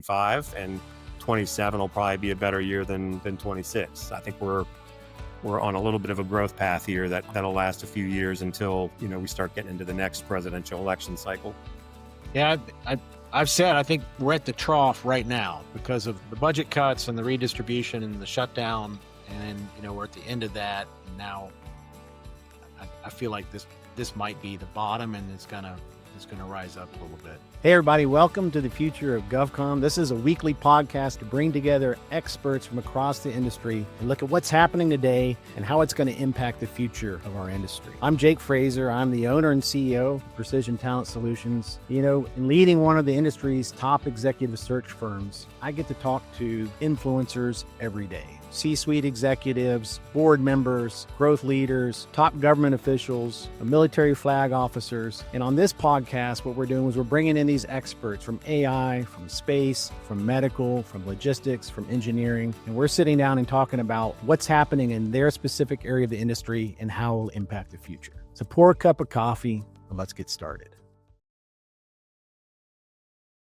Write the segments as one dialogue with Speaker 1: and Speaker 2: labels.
Speaker 1: 25, and 27 will probably be a better year than 26. I think we're on a little bit of a growth path here that'll last a few years until we start getting into the next presidential election cycle.
Speaker 2: Yeah, I've said I think we're at the trough right now because of the budget cuts and the redistribution and the shutdown, and we're at the end of that. And now I feel like this might be the bottom, and it's gonna rise up a little bit.
Speaker 3: Hey everybody, welcome to the Future of GovCon. This is a weekly podcast to bring together experts from across the industry and look at what's happening today and how it's going to impact the future of our industry. I'm Jake Frazer. I'm the owner and CEO of Precision Talent Solutions. In leading one of the industry's top executive search firms, I get to talk to influencers every day. C-suite executives, board members, growth leaders, top government officials, military flag officers. And on this podcast, what we're doing is we're bringing in these experts from AI, from space, from medical, from logistics, from engineering. And we're sitting down and talking about what's happening in their specific area of the industry and how it will impact the future. So pour a cup of coffee and let's get started.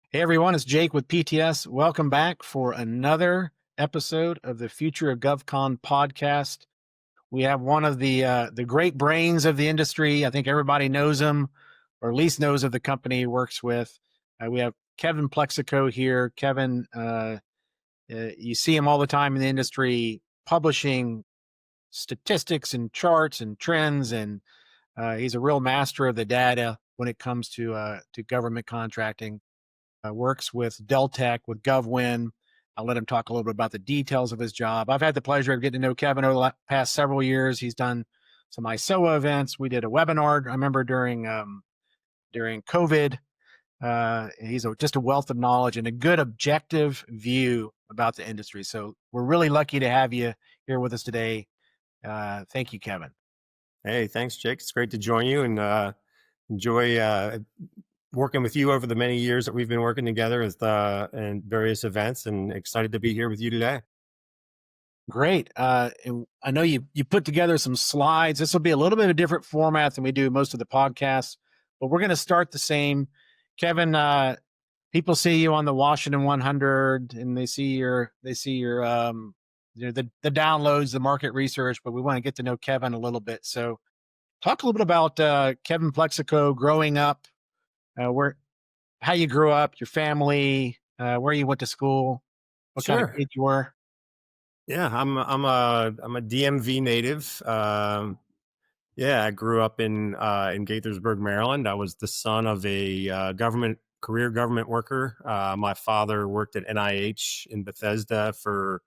Speaker 2: Hey everyone, it's Jake with PTS. Welcome back for another episode of the Future of GovCon podcast. We have one of the great brains of the industry. I think everybody knows him, or at least knows of the company he works with. We have Kevin Plexico here. Kevin, you see him all the time in the industry, publishing statistics and charts and trends, and he's a real master of the data when it comes to government contracting. Works with Deltek, with GovWin. I'll let him talk a little bit about the details of his job. I've had the pleasure of getting to know Kevin over the past several years. He's done some ISOA events. We did a webinar, I remember, during COVID. He's just a wealth of knowledge and a good objective view about the industry. So we're really lucky to have you here with us today. Thank you, Kevin.
Speaker 1: Hey, thanks, Jake. It's great to join you and enjoy working with you over the many years that we've been working together in various events, and excited to be here with you today.
Speaker 2: Great. And I know you put together some slides. This will be a little bit of a different format than we do most of the podcasts, but we're going to start the same. Kevin, people see you on the Washington 100 and they see your the downloads, the market research, but we want to get to know Kevin a little bit. So talk a little bit about Kevin Plexico growing up. How you grew up, your family, where you went to school, what kind of kid you were.
Speaker 1: Yeah, I'm a DMV native. I grew up in Gaithersburg, Maryland. I was the son of a career government worker. My father worked at NIH in Bethesda for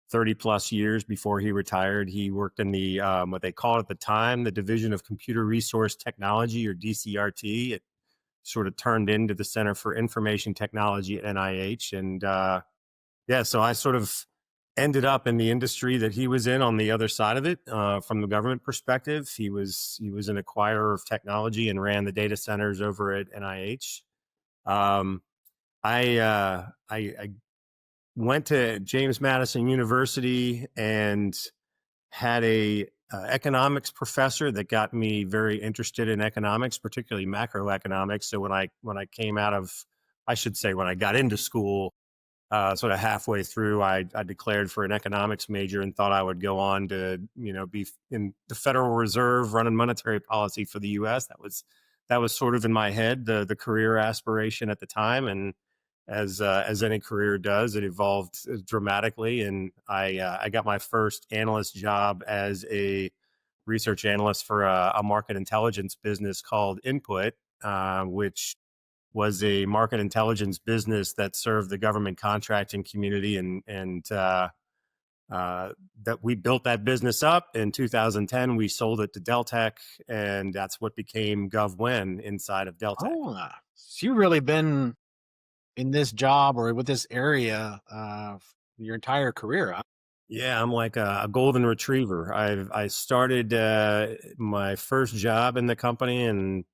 Speaker 1: 30 plus years before he retired. He worked in the what they called at the time the Division of Computer Resource Technology, or DCRT. It sort of turned into the Center for Information Technology at NIH. And so I sort of ended up in the industry that he was in on the other side of it, from the government perspective. He was an acquirer of technology and ran the data centers over at NIH. I went to James Madison University and had a economics professor that got me very interested in economics, particularly macroeconomics. So when I got into school, sort of halfway through, I declared for an economics major and thought I would go on to, be in the Federal Reserve running monetary policy for the U.S. That was sort of in my head, the career aspiration at the time. And as any career does, it evolved dramatically. And I got my first analyst job as a research analyst for a market intelligence business called Input, which was a market intelligence business that served the government contracting community, and that we built that business up. In 2010, we sold it to Deltek, and that's what became GovWin inside of Deltek.
Speaker 2: Oh, so you've really been in this job or with this area your entire career, huh?
Speaker 1: Yeah, I'm like a golden retriever. I started my first job in the company, and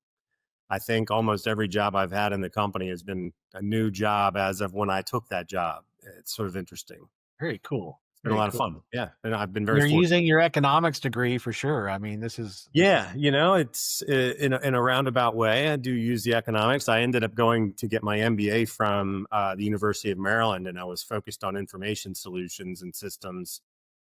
Speaker 1: I think almost every job I've had in the company has been a new job as of when I took that job. It's sort of interesting.
Speaker 2: Very cool.
Speaker 1: been a
Speaker 2: Very
Speaker 1: lot of
Speaker 2: cool.
Speaker 1: fun. Yeah. And I've been very
Speaker 2: You're
Speaker 1: fortunate.
Speaker 2: using your economics degree for sure. I mean, this is
Speaker 1: Yeah, it's in a roundabout way. I do use the economics. I ended up going to get my MBA from the University of Maryland, and I was focused on information solutions and systems.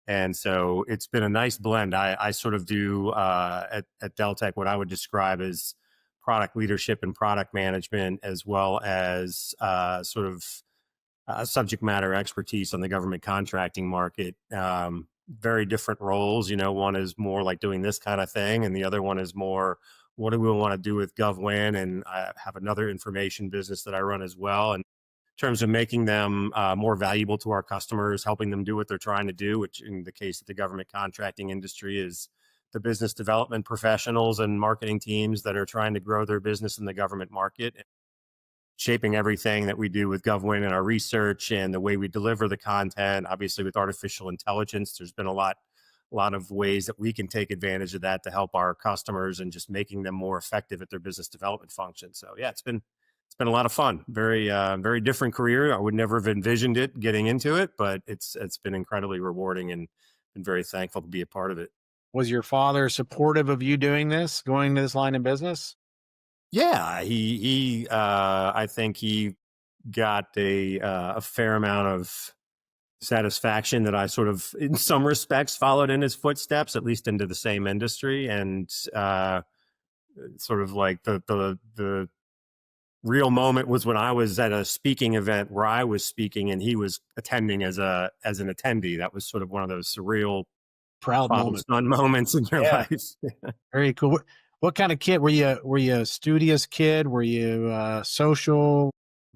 Speaker 1: And so it's been a nice blend. I sort of do at Deltek what I would describe as product leadership and product management, as well as sort of subject matter expertise on the government contracting market. Very different roles. One is more like doing this kind of thing, and the other one is more what do we want to do with GovWin? And I have another information business that I run as well. And in terms of making them more valuable to our customers, helping them do what they're trying to do, which in the case of the government contracting industry is the business development professionals and marketing teams that are trying to grow their business in the government market, shaping everything that we do with GovWin and our research and the way we deliver the content. Obviously, with artificial intelligence, there's been a lot of ways that we can take advantage of that to help our customers and just making them more effective at their business development function. So yeah, it's been a lot of fun. Very different career. I would never have envisioned it getting into it, but it's been incredibly rewarding and been very thankful to be a part of it.
Speaker 2: Was your father supportive of you doing this, going to this line of business?
Speaker 1: Yeah, I think he got a fair amount of satisfaction that I sort of, in some respects, followed in his footsteps, at least into the same industry, and sort of like the real moment was when I was at a speaking event where I was speaking and he was attending as an attendee. That was sort of one of those surreal
Speaker 2: Proud
Speaker 1: father
Speaker 2: moment.
Speaker 1: son moments in your
Speaker 2: Yeah.
Speaker 1: life.
Speaker 2: Very cool. What kind of kid were you? Were you a studious kid? Were you social?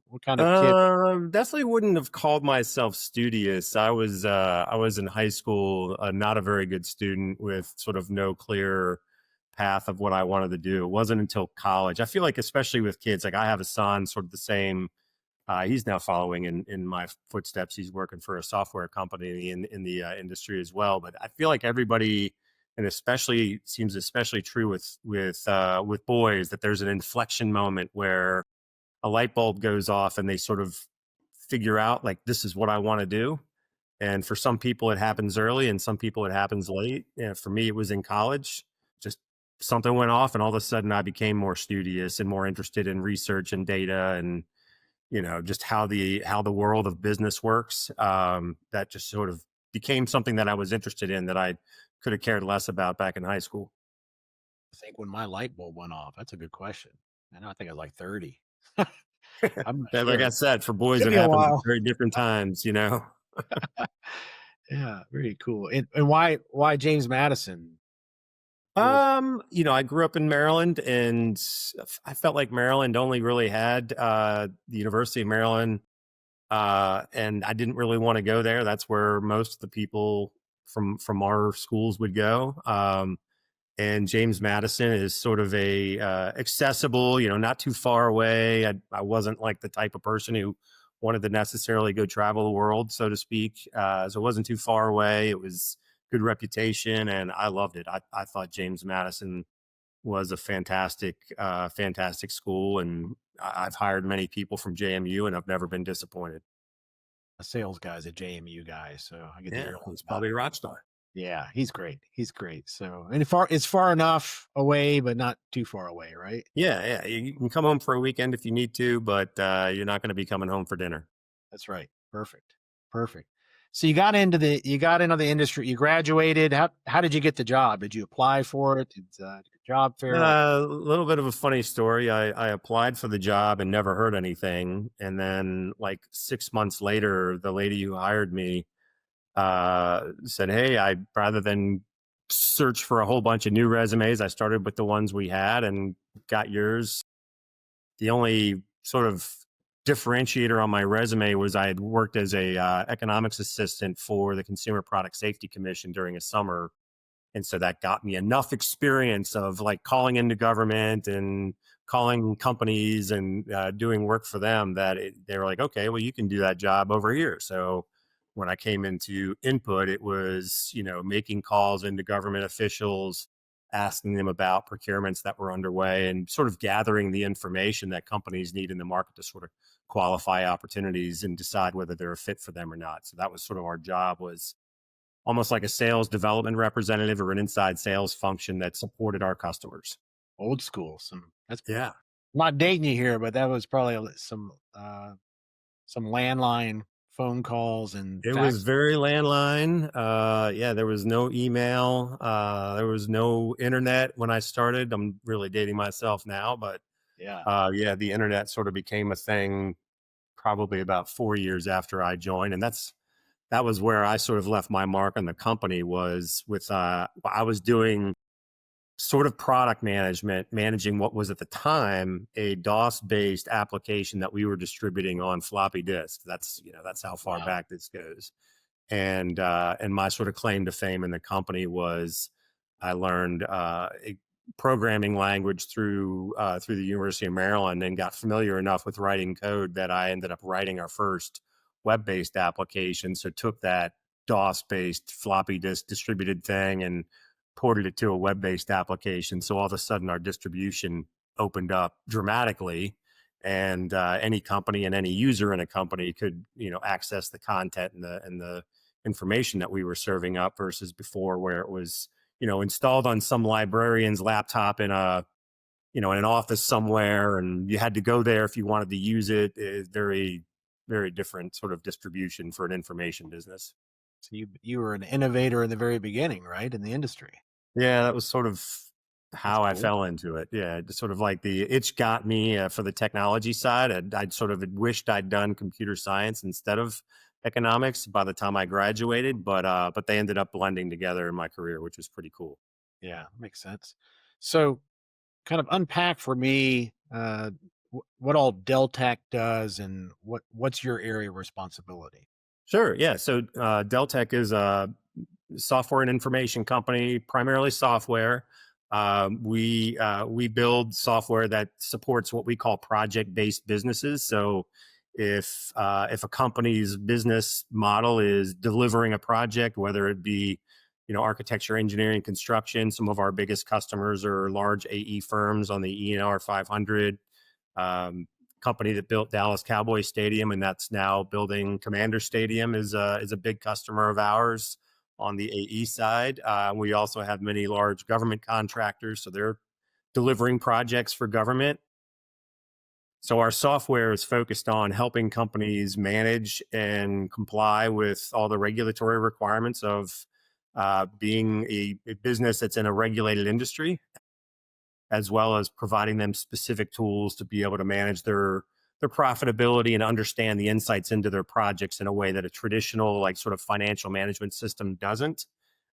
Speaker 2: What kind of kid?
Speaker 1: Definitely wouldn't have called myself studious. I was in high school, not a very good student with sort of no clear path of what I wanted to do. It wasn't until college. I feel like, especially with kids, like I have a son, sort of the same. He's now following in my footsteps. He's working for a software company in the industry as well. But I feel like everybody, and especially seems especially true with boys, that there's an inflection moment where a light bulb goes off and they sort of figure out like, this is what I want to do. And for some people it happens early and some people it happens late. For me, it was in college. Just something went off and all of a sudden I became more studious and more interested in research and data and, just how the world of business works. That just sort of became something that I was interested in that I could have cared less about back in high school.
Speaker 2: I think when my light bulb went off. That's a good question. I think I was like 30. I'm not
Speaker 1: Yeah, like I
Speaker 2: sure.
Speaker 1: said, for boys,
Speaker 2: Took
Speaker 1: it
Speaker 2: me a
Speaker 1: happens at
Speaker 2: while.
Speaker 1: very different times,
Speaker 2: Yeah, very cool. And why James Madison?
Speaker 1: I grew up in Maryland and I felt like Maryland only really had the University of Maryland. And I didn't really want to go there. That's where most of the people from our schools would go. And James Madison is sort of a accessible, not too far away. I wasn't like the type of person who wanted to necessarily go travel the world, so to speak. So it wasn't too far away. It was good reputation, and I loved it. I thought James Madison was a fantastic school, and I've hired many people from JMU, and I've never been disappointed.
Speaker 2: A sales guy's a JMU guy, so I get to
Speaker 1: Yeah,
Speaker 2: hear a lot
Speaker 1: he's
Speaker 2: about
Speaker 1: probably
Speaker 2: it.
Speaker 1: a rock star.
Speaker 2: Yeah, he's great. He's great. So, and it's far enough away, but not too far away, right?
Speaker 1: Yeah. You can come home for a weekend if you need to, but you're not going to be coming home for dinner.
Speaker 2: That's right. Perfect. Perfect. So you got into the industry. You graduated. How did you get the job? Did you apply for it? Did job fair?
Speaker 1: A little bit of a funny story. I applied for the job and never heard anything. And then like 6 months later, the lady who hired me said, "Hey, rather than search for a whole bunch of new resumes, I started with the ones we had and got yours." The only sort of differentiator on my resume was I had worked as a economics assistant for the Consumer Product Safety Commission during a summer. And so that got me enough experience of like calling into government and calling companies and doing work for them that they were like, okay, well, you can do that job over here. So when I came into input, it was, making calls into government officials, asking them about procurements that were underway and sort of gathering the information that companies need in the market to sort of qualify opportunities and decide whether they're a fit for them or not. So that was sort of our job, was almost like a sales development representative or an inside sales function that supported our customers.
Speaker 2: Old school. That's
Speaker 1: Yeah.
Speaker 2: not dating you here, but that was probably some landline phone calls and
Speaker 1: It was
Speaker 2: fax.
Speaker 1: very landline. Yeah, there was no email. There was no internet when I started. I'm really dating myself now, but
Speaker 2: Yeah.
Speaker 1: yeah, the internet sort of became a thing probably about 4 years after I joined, and that was where I sort of left my mark on the company. Was with I was doing sort of product management, managing what was at the time a DOS based application that we were distributing on floppy disks. That's how far
Speaker 2: Wow.
Speaker 1: back this goes. And my sort of claim to fame in the company was I learned a programming language through the University of Maryland and got familiar enough with writing code that I ended up writing our first web based application. So took that DOS based floppy disk distributed thing and ported it to a web based application. So all of a sudden our distribution opened up dramatically, and any company and any user in a company could access the content and the information that we were serving up, versus before where it was installed on some librarian's laptop in in an office somewhere, and you had to go there if you wanted to use it. It's very, very different sort of distribution for an information business.
Speaker 2: So you were an innovator in the very beginning, right, in the industry.
Speaker 1: Yeah, that was sort of
Speaker 2: That's
Speaker 1: how I
Speaker 2: cool.
Speaker 1: fell into it. Yeah, just sort of like the itch got me for the technology side. I'd sort of wished I'd done computer science instead of economics by the time I graduated, but they ended up blending together in my career, which was pretty cool.
Speaker 2: Yeah, makes sense. So, kind of unpack for me what all Deltek does and what's your area of responsibility.
Speaker 1: Sure. Yeah. So Deltek is a software and information company, primarily software. We build software that supports what we call project based businesses. So if a company's business model is delivering a project, whether it be architecture, engineering, construction, some of our biggest customers are large AE firms on the ENR 500. Company that built Dallas Cowboy Stadium and that's now building Commander Stadium is a big customer of ours on the AE side. We also have many large government contractors, so they're delivering projects for government. So our software is focused on helping companies manage and comply with all the regulatory requirements of being a business that's in a regulated industry, as well as providing them specific tools to be able to manage their profitability and understand the insights into their projects in a way that a traditional like sort of financial management system doesn't.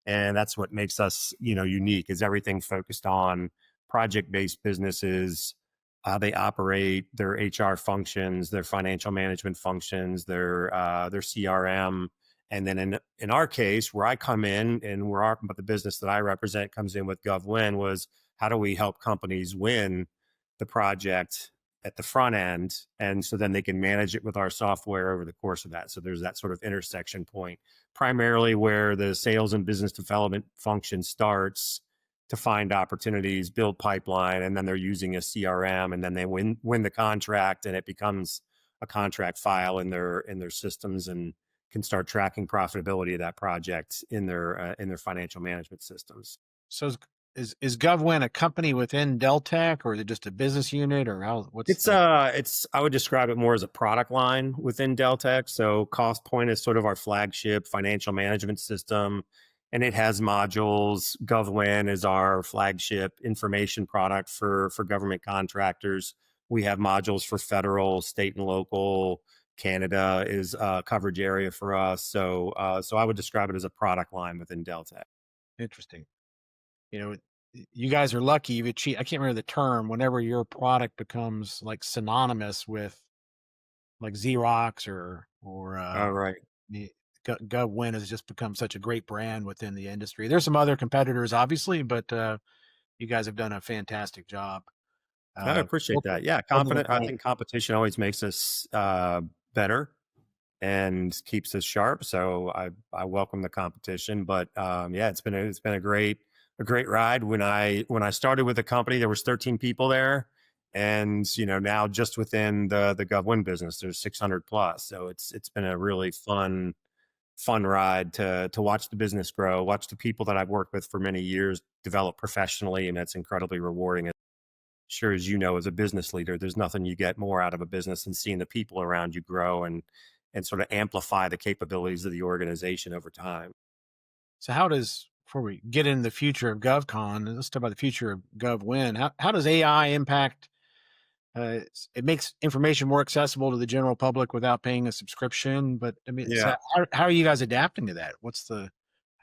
Speaker 1: And that's what makes us unique, is everything focused on project based businesses, how they operate, their HR functions, their financial management functions, their CRM. And then in our case, where I come in and but the business that I represent comes in with GovWin, was how do we help companies win the project at the front end, and so then they can manage it with our software over the course of that. So there's that sort of intersection point, primarily where the sales and business development function starts to find opportunities, build pipeline, and then they're using a CRM, and then they win the contract, and it becomes a contract file in their systems, and can start tracking profitability of that project in their financial management systems.
Speaker 2: So is GovWin a company within Deltek, or is it just a business unit, or what's
Speaker 1: It's I would describe it more as a product line within Deltek. So CostPoint is sort of our flagship financial management system, and it has modules. GovWin is our flagship information product for government contractors. We have modules for federal, state, and local. Canada is a coverage area for us. So I would describe it as a product line within Deltek.
Speaker 2: interesting? You know, you guys are lucky. You've achieved. I can't remember the term. Whenever your product becomes like synonymous with like Xerox or
Speaker 1: All right.
Speaker 2: the GovWin has just become such a great brand within the industry. There's some other competitors, obviously, but you guys have done a fantastic job.
Speaker 1: I appreciate that. Yeah,
Speaker 2: Building the
Speaker 1: confident. I
Speaker 2: brand.
Speaker 1: think competition always makes us better and keeps us sharp. So I welcome the competition. But yeah, it's been a great ride. When I started with the company, there was 13 people there, and now just within the GovWin business, there's 600 plus. So it's been a really fun fun ride to watch the business grow, watch the people that I've worked with for many years develop professionally, and that's incredibly rewarding. Sure, as you know, as a business leader, there's nothing you get more out of a business than seeing the people around you grow and sort of amplify the capabilities of the organization over time.
Speaker 2: So before we get into the future of GovCon, let's talk about the future of GovWin. How does AI impact? It makes information more accessible to the general public without paying a subscription. But I mean, so
Speaker 1: Yeah.
Speaker 2: how are you guys adapting to that? How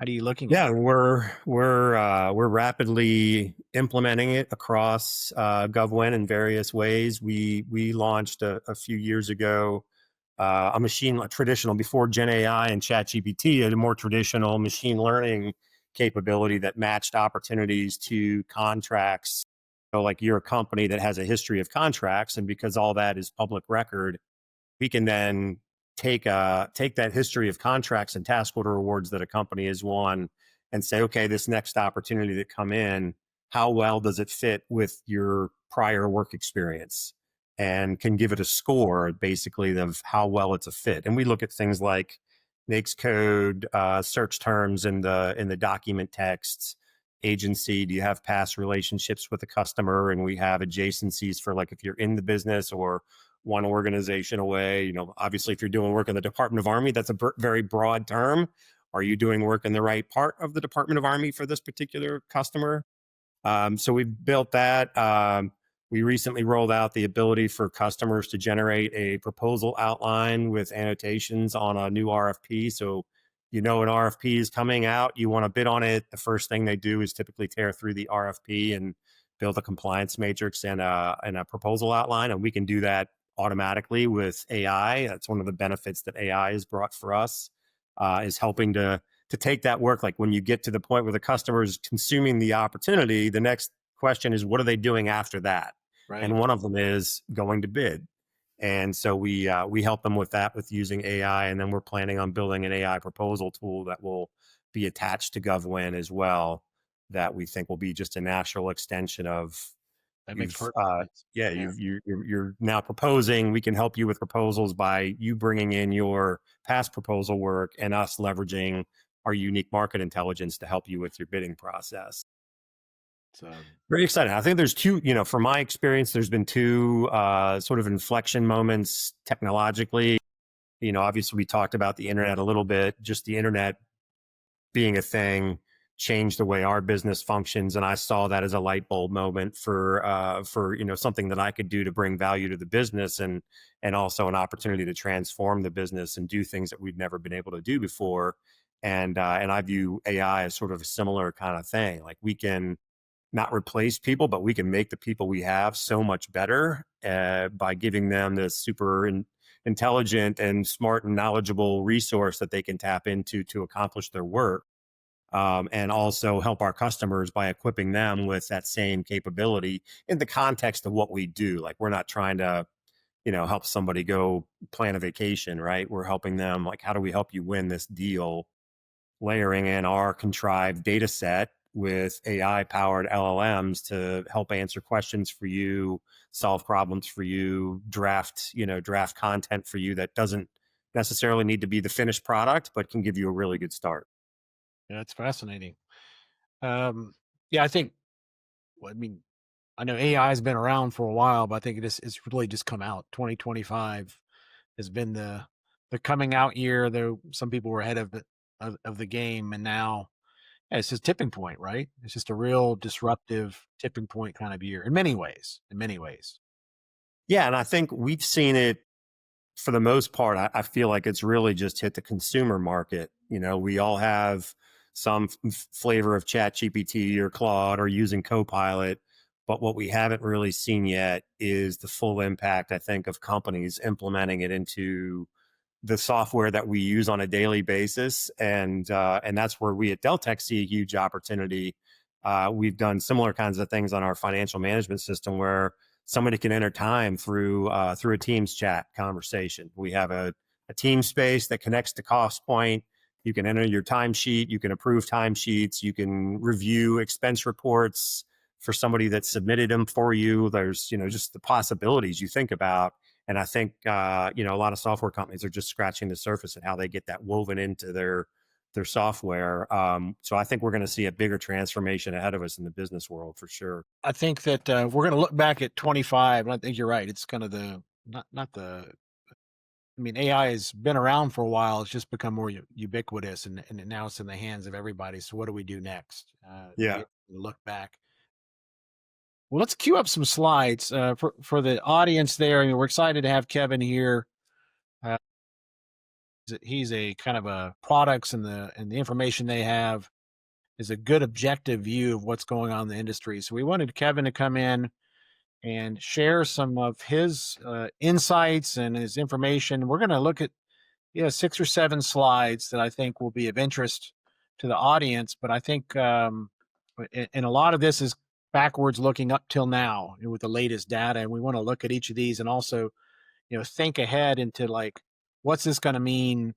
Speaker 2: are you looking at
Speaker 1: Yeah,
Speaker 2: it?
Speaker 1: we're rapidly implementing it across GovWin in various ways. We launched a few years ago a traditional before Gen AI and ChatGPT, a more traditional machine learning capability that matched opportunities to contracts. So, like you're a company that has a history of contracts, and because all that is public record, we can then take that history of contracts and task order awards that a company has won and say, okay, this next opportunity that come in, how well does it fit with your prior work experience? And can give it a score basically of how well it's a fit. And we look at things like NAICS code, search terms in the document texts, agency. Do you have past relationships with the customer? And we have adjacencies for like if you're in the business or one organization away. Obviously, if you're doing work in the Department of Army, that's a very broad term. Are you doing work in the right part of the Department of Army for this particular customer? So we've built that. We recently rolled out the ability for customers to generate a proposal outline with annotations on a new RFP. So, an RFP is coming out, you want to bid on it. The first thing they do is typically tear through the RFP and build a compliance matrix and a proposal outline. And we can do that automatically with AI. That's one of the benefits that AI has brought for us, is helping to take that work. Like when you get to the point where the customer is consuming the opportunity, the next question is, what are they doing after that?
Speaker 2: Right.
Speaker 1: And one of them is going to bid. And so we help them with that with using AI. And then we're planning on building an AI proposal tool that will be attached to GovWin as well, that we think will be just a natural extension of
Speaker 2: That makes perfect sense.
Speaker 1: you're now proposing. We can help you with proposals by you bringing in your past proposal work and us leveraging our unique market intelligence to help you with your bidding process.
Speaker 2: So
Speaker 1: Very exciting. I think there's two, from my experience, there's been two sort of inflection moments technologically. Obviously we talked about the internet a little bit, just the internet being a thing changed the way our business functions. And I saw that as a light bulb moment for something that I could do to bring value to the business and also an opportunity to transform the business and do things that we've never been able to do before. And I view AI as sort of a similar kind of thing. Like we can not replace people, but we can make the people we have so much better by giving them this super intelligent and smart and knowledgeable resource that they can tap into to accomplish their work. And also help our customers by equipping them with that same capability in the context of what we do. Like we're not trying to, help somebody go plan a vacation, right? We're helping them, like, how do we help you win this deal? Layering in our contrived data set with AI powered LLMs to help answer questions for you, solve problems for you, draft content for you that doesn't necessarily need to be the finished product, but can give you a really good start.
Speaker 2: yeah, it's fascinating. Yeah, I know AI has been around for a while, but I think it's really just come out. 2025 has been the coming out year, though some people were ahead of it of the game, and now it's just tipping point, right? It's just a real disruptive tipping point kind of year in many ways. In many ways.
Speaker 1: Yeah. And I think we've seen it for the most part. I feel like it's really just hit the consumer market. We all have some flavor of Chat GPT or Claude or using Copilot. But what we haven't really seen yet is the full impact, I think, of companies implementing it into the software that we use on a daily basis. And that's where we at Deltek see a huge opportunity. We've done similar kinds of things on our financial management system where somebody can enter time through a Teams chat conversation. We have a team space that connects to Cost Point. You can enter your timesheet. You can approve timesheets. You can review expense reports for somebody that submitted them for you. There's, just the possibilities you think about. And I think a lot of software companies are just scratching the surface at how they get that woven into their software. So I think we're going to see a bigger transformation ahead of us in the business world for sure.
Speaker 2: I think that we're going to look back at 25, and I think you're right. It's kind of the not the. I mean, AI has been around for a while. It's just become more ubiquitous, and now it's in the hands of everybody. So, what do we do next?
Speaker 1: Yeah.
Speaker 2: Look back. Well, let's queue up some slides for the audience there. I mean, we're excited to have Kevin here. He's a kind of a products and the information they have is a good objective view of what's going on in the industry. So we wanted Kevin to come in and share some of his insights and his information. We're going to look at 6 or 7 slides that I think will be of interest to the audience. But I think, and a lot of this is backwards looking up till now with the latest data. And we want to look at each of these and also, think ahead into like, what's this going to mean?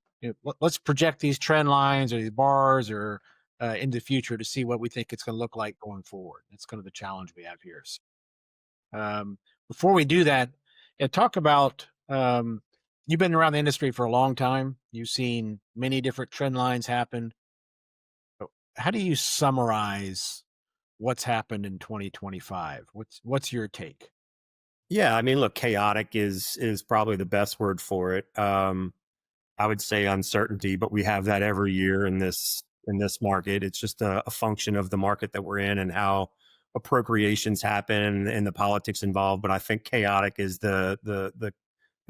Speaker 2: Let's project these trend lines or these bars or in the future to see what we think it's going to look like going forward. That's kind of the challenge we have here. So, before we do that, talk about, you've been around the industry for a long time. You've seen many different trend lines happen. How do you summarize what's happened in 2025? What's your take?
Speaker 1: Yeah, I mean, look, chaotic is probably the best word for it. I would say uncertainty, but we have that every year in this market. It's just a function of the market that we're in and how appropriations happen and the politics involved. But I think chaotic is the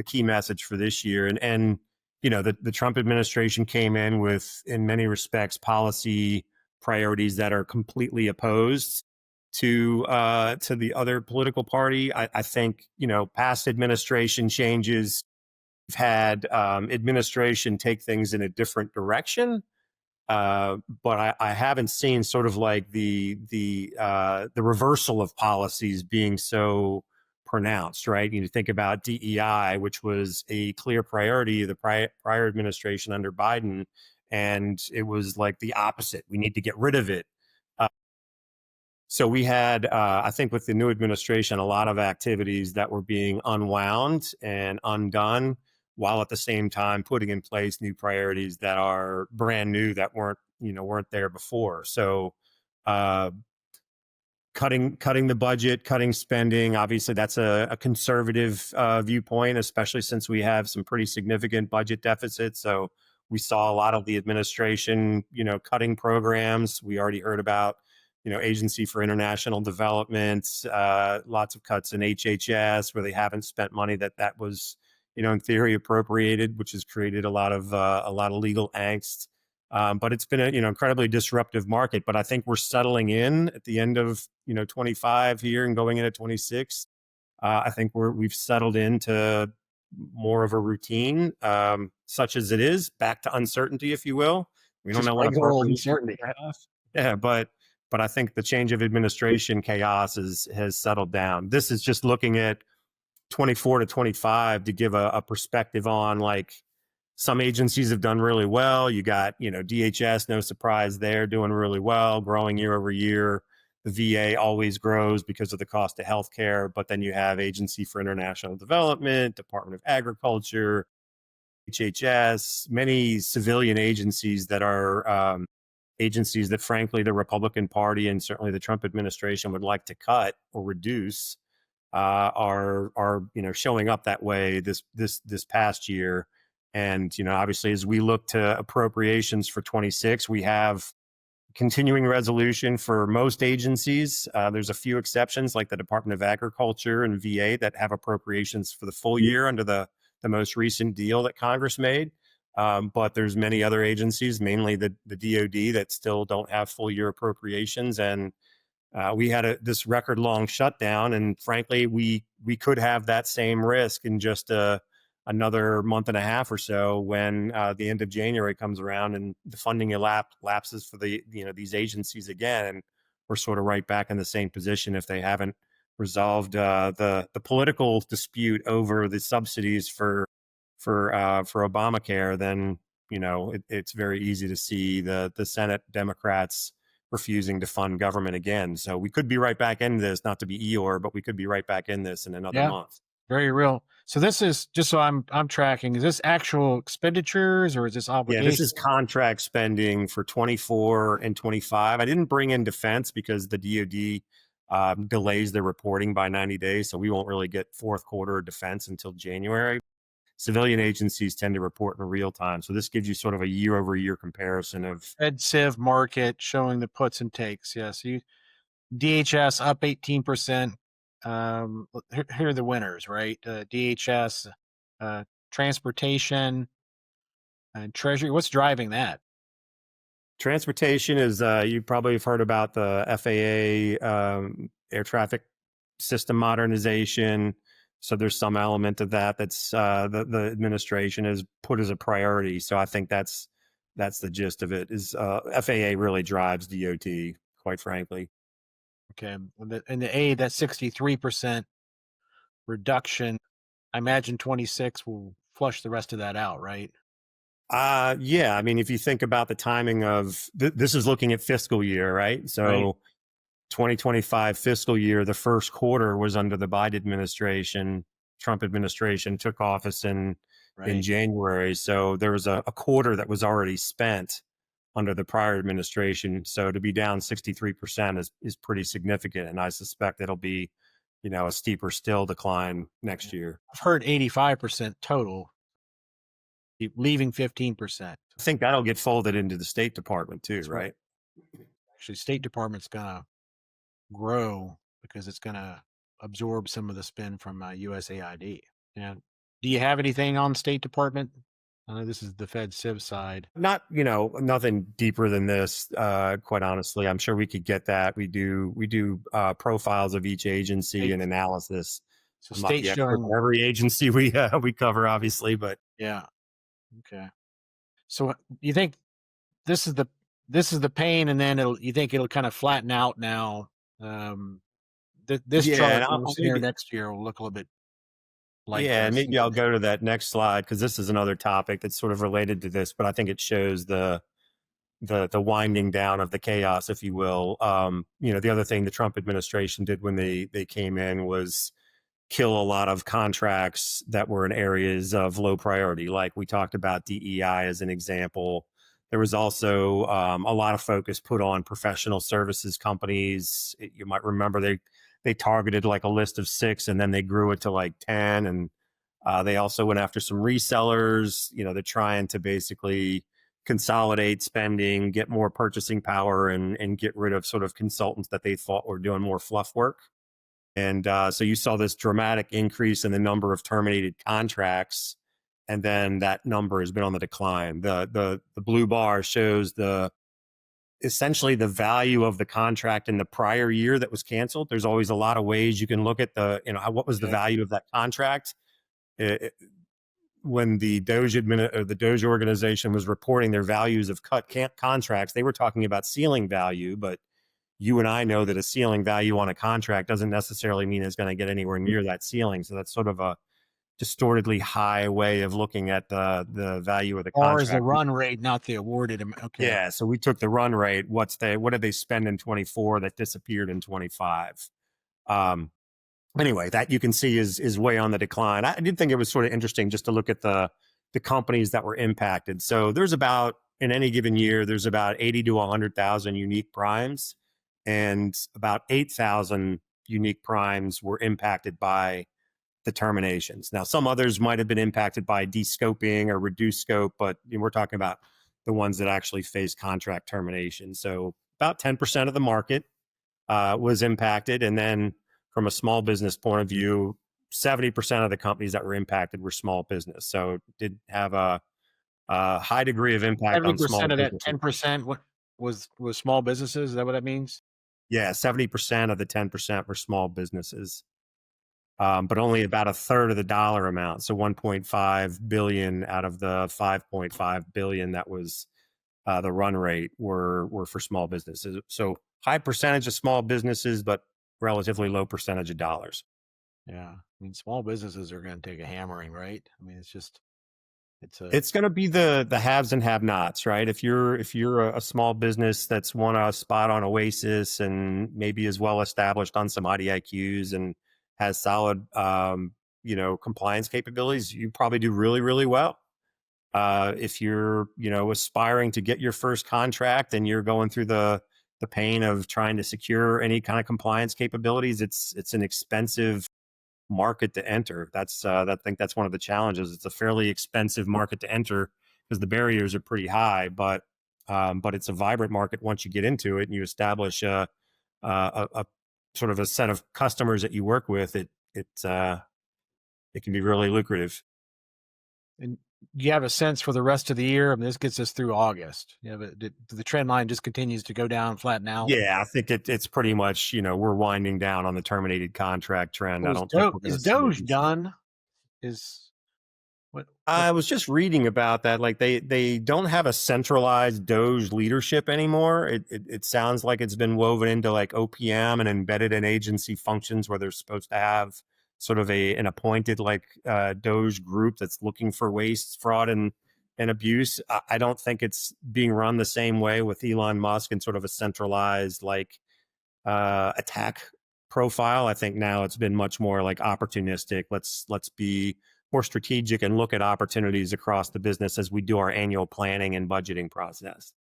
Speaker 1: key message for this year. And the Trump administration came in with, in many respects, policy priorities that are completely opposed to the other political party. I think past administration changes, we've had administration take things in a different direction, but I haven't seen sort of like the reversal of policies being so pronounced, right? You think about DEI, which was a clear priority of the prior administration under Biden, and it was like the opposite. We need to get rid of it. So we had, I think with the new administration, a lot of activities that were being unwound and undone, while at the same time putting in place new priorities that are brand new that weren't there before. So cutting the budget, cutting spending, obviously that's a conservative viewpoint, especially since we have some pretty significant budget deficits. So we saw a lot of the administration, cutting programs. We already heard about Agency for International Development, lots of cuts in HHS where they haven't spent money that was, in theory appropriated, which has created a lot of legal angst. But it's been an incredibly disruptive market. But I think we're settling in at the end of 25 here and going into 26. I think we've settled into more of a routine, such as it is, back to uncertainty, if you will. We don't know what
Speaker 2: uncertainty.
Speaker 1: Yeah, but I think the change of administration chaos has settled down. This is just looking at 24 to 25 to give a perspective on, like, some agencies have done really well. You got, DHS, no surprise there, doing really well, growing year over year. The VA always grows because of the cost of healthcare. But then you have Agency for International Development, Department of Agriculture, HHS, many civilian agencies that are agencies that, frankly, the Republican Party and certainly the Trump administration would like to cut or reduce, are showing up that way this past year. And obviously, as we look to appropriations for 26, we have continuing resolution for most agencies. There's a few exceptions, like the Department of Agriculture and VA, that have appropriations for the full year under the most recent deal that Congress made. But there's many other agencies, mainly the DoD, that still don't have full year appropriations. And we had this record long shutdown. And frankly, we could have that same risk in just another month and a half or so when the end of January comes around and the funding lapses for these agencies again. And we're sort of right back in the same position if they haven't resolved the political dispute over the subsidies for Obamacare. Then it's very easy to see the Senate Democrats refusing to fund government again. So we could be right back in this, not to be Eeyore, but we could be right back in this in another month.
Speaker 2: Very real. So this is just so I'm tracking. Is this actual expenditures or is this
Speaker 1: Yeah,
Speaker 2: obligation?
Speaker 1: this is contract spending for 24 and 25. I didn't bring in defense because the DoD delays their reporting by 90 days. So we won't really get fourth quarter defense until January. Civilian agencies tend to report in real time. So this gives you sort of a year over year comparison of
Speaker 2: Fed Civ market showing the puts and takes. Yes, DHS up 18%. Here are the winners, right? DHS, transportation, and Treasury. What's driving that?
Speaker 1: transportation is you probably have heard about the FAA air traffic system modernization. So there's some element of that that's the administration has put as a priority. So I think that's the gist of it. Is FAA really drives DOT, quite frankly.
Speaker 2: Okay, and the A, that 63% reduction. I imagine 26 will flush the rest of that out, right?
Speaker 1: Yeah. I mean, if you think about the timing of this is looking at fiscal year, right? So
Speaker 2: Right.
Speaker 1: 2025 fiscal year, the first quarter was under the Biden administration. Trump administration took office in
Speaker 2: Right.
Speaker 1: January. So there was a quarter that was already spent under the prior administration. So to be down 63% is pretty significant. And I suspect it'll be, a steeper still decline next year.
Speaker 2: I've heard 85% total, leaving 15%.
Speaker 1: I think that'll get folded into the State Department too,
Speaker 2: That's
Speaker 1: right?
Speaker 2: Actually, State Department's gonna grow because it's gonna absorb some of the spend from USAID. And do you have anything on State Department? I know this is the Fed Civ side.
Speaker 1: Not, nothing deeper than this. Quite honestly, I'm sure we could get that. We do profiles of each agency and analysis.
Speaker 2: So
Speaker 1: I'm not
Speaker 2: state
Speaker 1: the expert
Speaker 2: showing
Speaker 1: for every agency we cover, obviously, but
Speaker 2: yeah. Okay. So you think this is the pain, and then you think it'll kind of flatten out now. This
Speaker 1: yeah,
Speaker 2: chart
Speaker 1: and
Speaker 2: when we're sitting here next year will look a little bit like
Speaker 1: and maybe I'll go to that next slide because this is another topic that's sort of related to this, but I think it shows the winding down of the chaos, if you will. The other thing the Trump administration did when they came in was kill a lot of contracts that were in areas of low priority. Like we talked about DEI as an example. There was also a lot of focus put on professional services companies. You might remember they targeted like a list of 6 and then they grew it to like 10. And they also went after some resellers. They're trying to basically consolidate spending, get more purchasing power, and get rid of sort of consultants that they thought were doing more fluff work. And so you saw this dramatic increase in the number of terminated contracts, and then that number has been on the decline. The blue bar shows essentially the value of the contract in the prior year that was canceled. There's always a lot of ways you can look at what was the value of that contract. When the Doge organization was reporting their values of cut contracts, they were talking about ceiling value, but you and I know that a ceiling value on a contract doesn't necessarily mean it's going to get anywhere near that ceiling. So that's sort of a distortedly high way of looking at the value of the contract.
Speaker 2: Or is the run rate, not the awarded amount? Okay.
Speaker 1: Yeah. So we took the run rate. What did they spend in 24 that disappeared in 25? Anyway, that you can see is way on the decline. I did think it was sort of interesting just to look at the companies that were impacted. So in any given year, there's about 80 to 100,000 unique primes, and about 8,000 unique primes were impacted by the terminations. Now, some others might have been impacted by descoping or reduced scope, but we're talking about the ones that actually face contract termination. So about 10% of the market was impacted. And then from a small business point of view, 70% of the companies that were impacted were small business. So it did have a high degree of impact on small
Speaker 2: 70% of that
Speaker 1: businesses.
Speaker 2: 10% was small businesses. Is that what that means?
Speaker 1: Yeah, 70% of the 10% were small businesses, but only about a third of the dollar amount. So 1.5 billion out of the 5.5 billion that was the run rate were for small businesses. So high percentage of small businesses, but relatively low percentage of dollars.
Speaker 2: Yeah, I mean, small businesses are going to take a hammering, right? I mean, it's
Speaker 1: going to be the haves and have-nots, right? If you're a small business that's won a spot on Oasis and maybe is well established on some IDIQs and has solid compliance capabilities, you probably do really, really well. If you're, aspiring to get your first contract and you're going through the pain of trying to secure any kind of compliance capabilities, it's an expensive market to enter. I think that's one of the challenges. It's a fairly expensive market to enter because the barriers are pretty high, but it's a vibrant market once you get into it and you establish a sort of a set of customers that you work with. It can be really lucrative.
Speaker 2: And you have a sense for the rest of the year? I mean, this gets us through August. You know, the trend line just continues to go down, flatten out.
Speaker 1: Yeah, I think it's pretty much, we're winding down on the terminated contract trend.
Speaker 2: So
Speaker 1: I don't think we're going
Speaker 2: is
Speaker 1: to see
Speaker 2: Doge
Speaker 1: it.
Speaker 2: done? Is what?
Speaker 1: I was just reading about that. Like they don't have a centralized Doge leadership anymore. It sounds like it's been woven into like OPM and embedded in agency functions where they're supposed to have sort of an appointed like Doge group that's looking for waste, fraud, and abuse. I don't think it's being run the same way with Elon Musk and sort of a centralized like attack profile. I think now it's been much more like opportunistic. Let's be more strategic and look at opportunities across the business as we do our annual planning and budgeting process.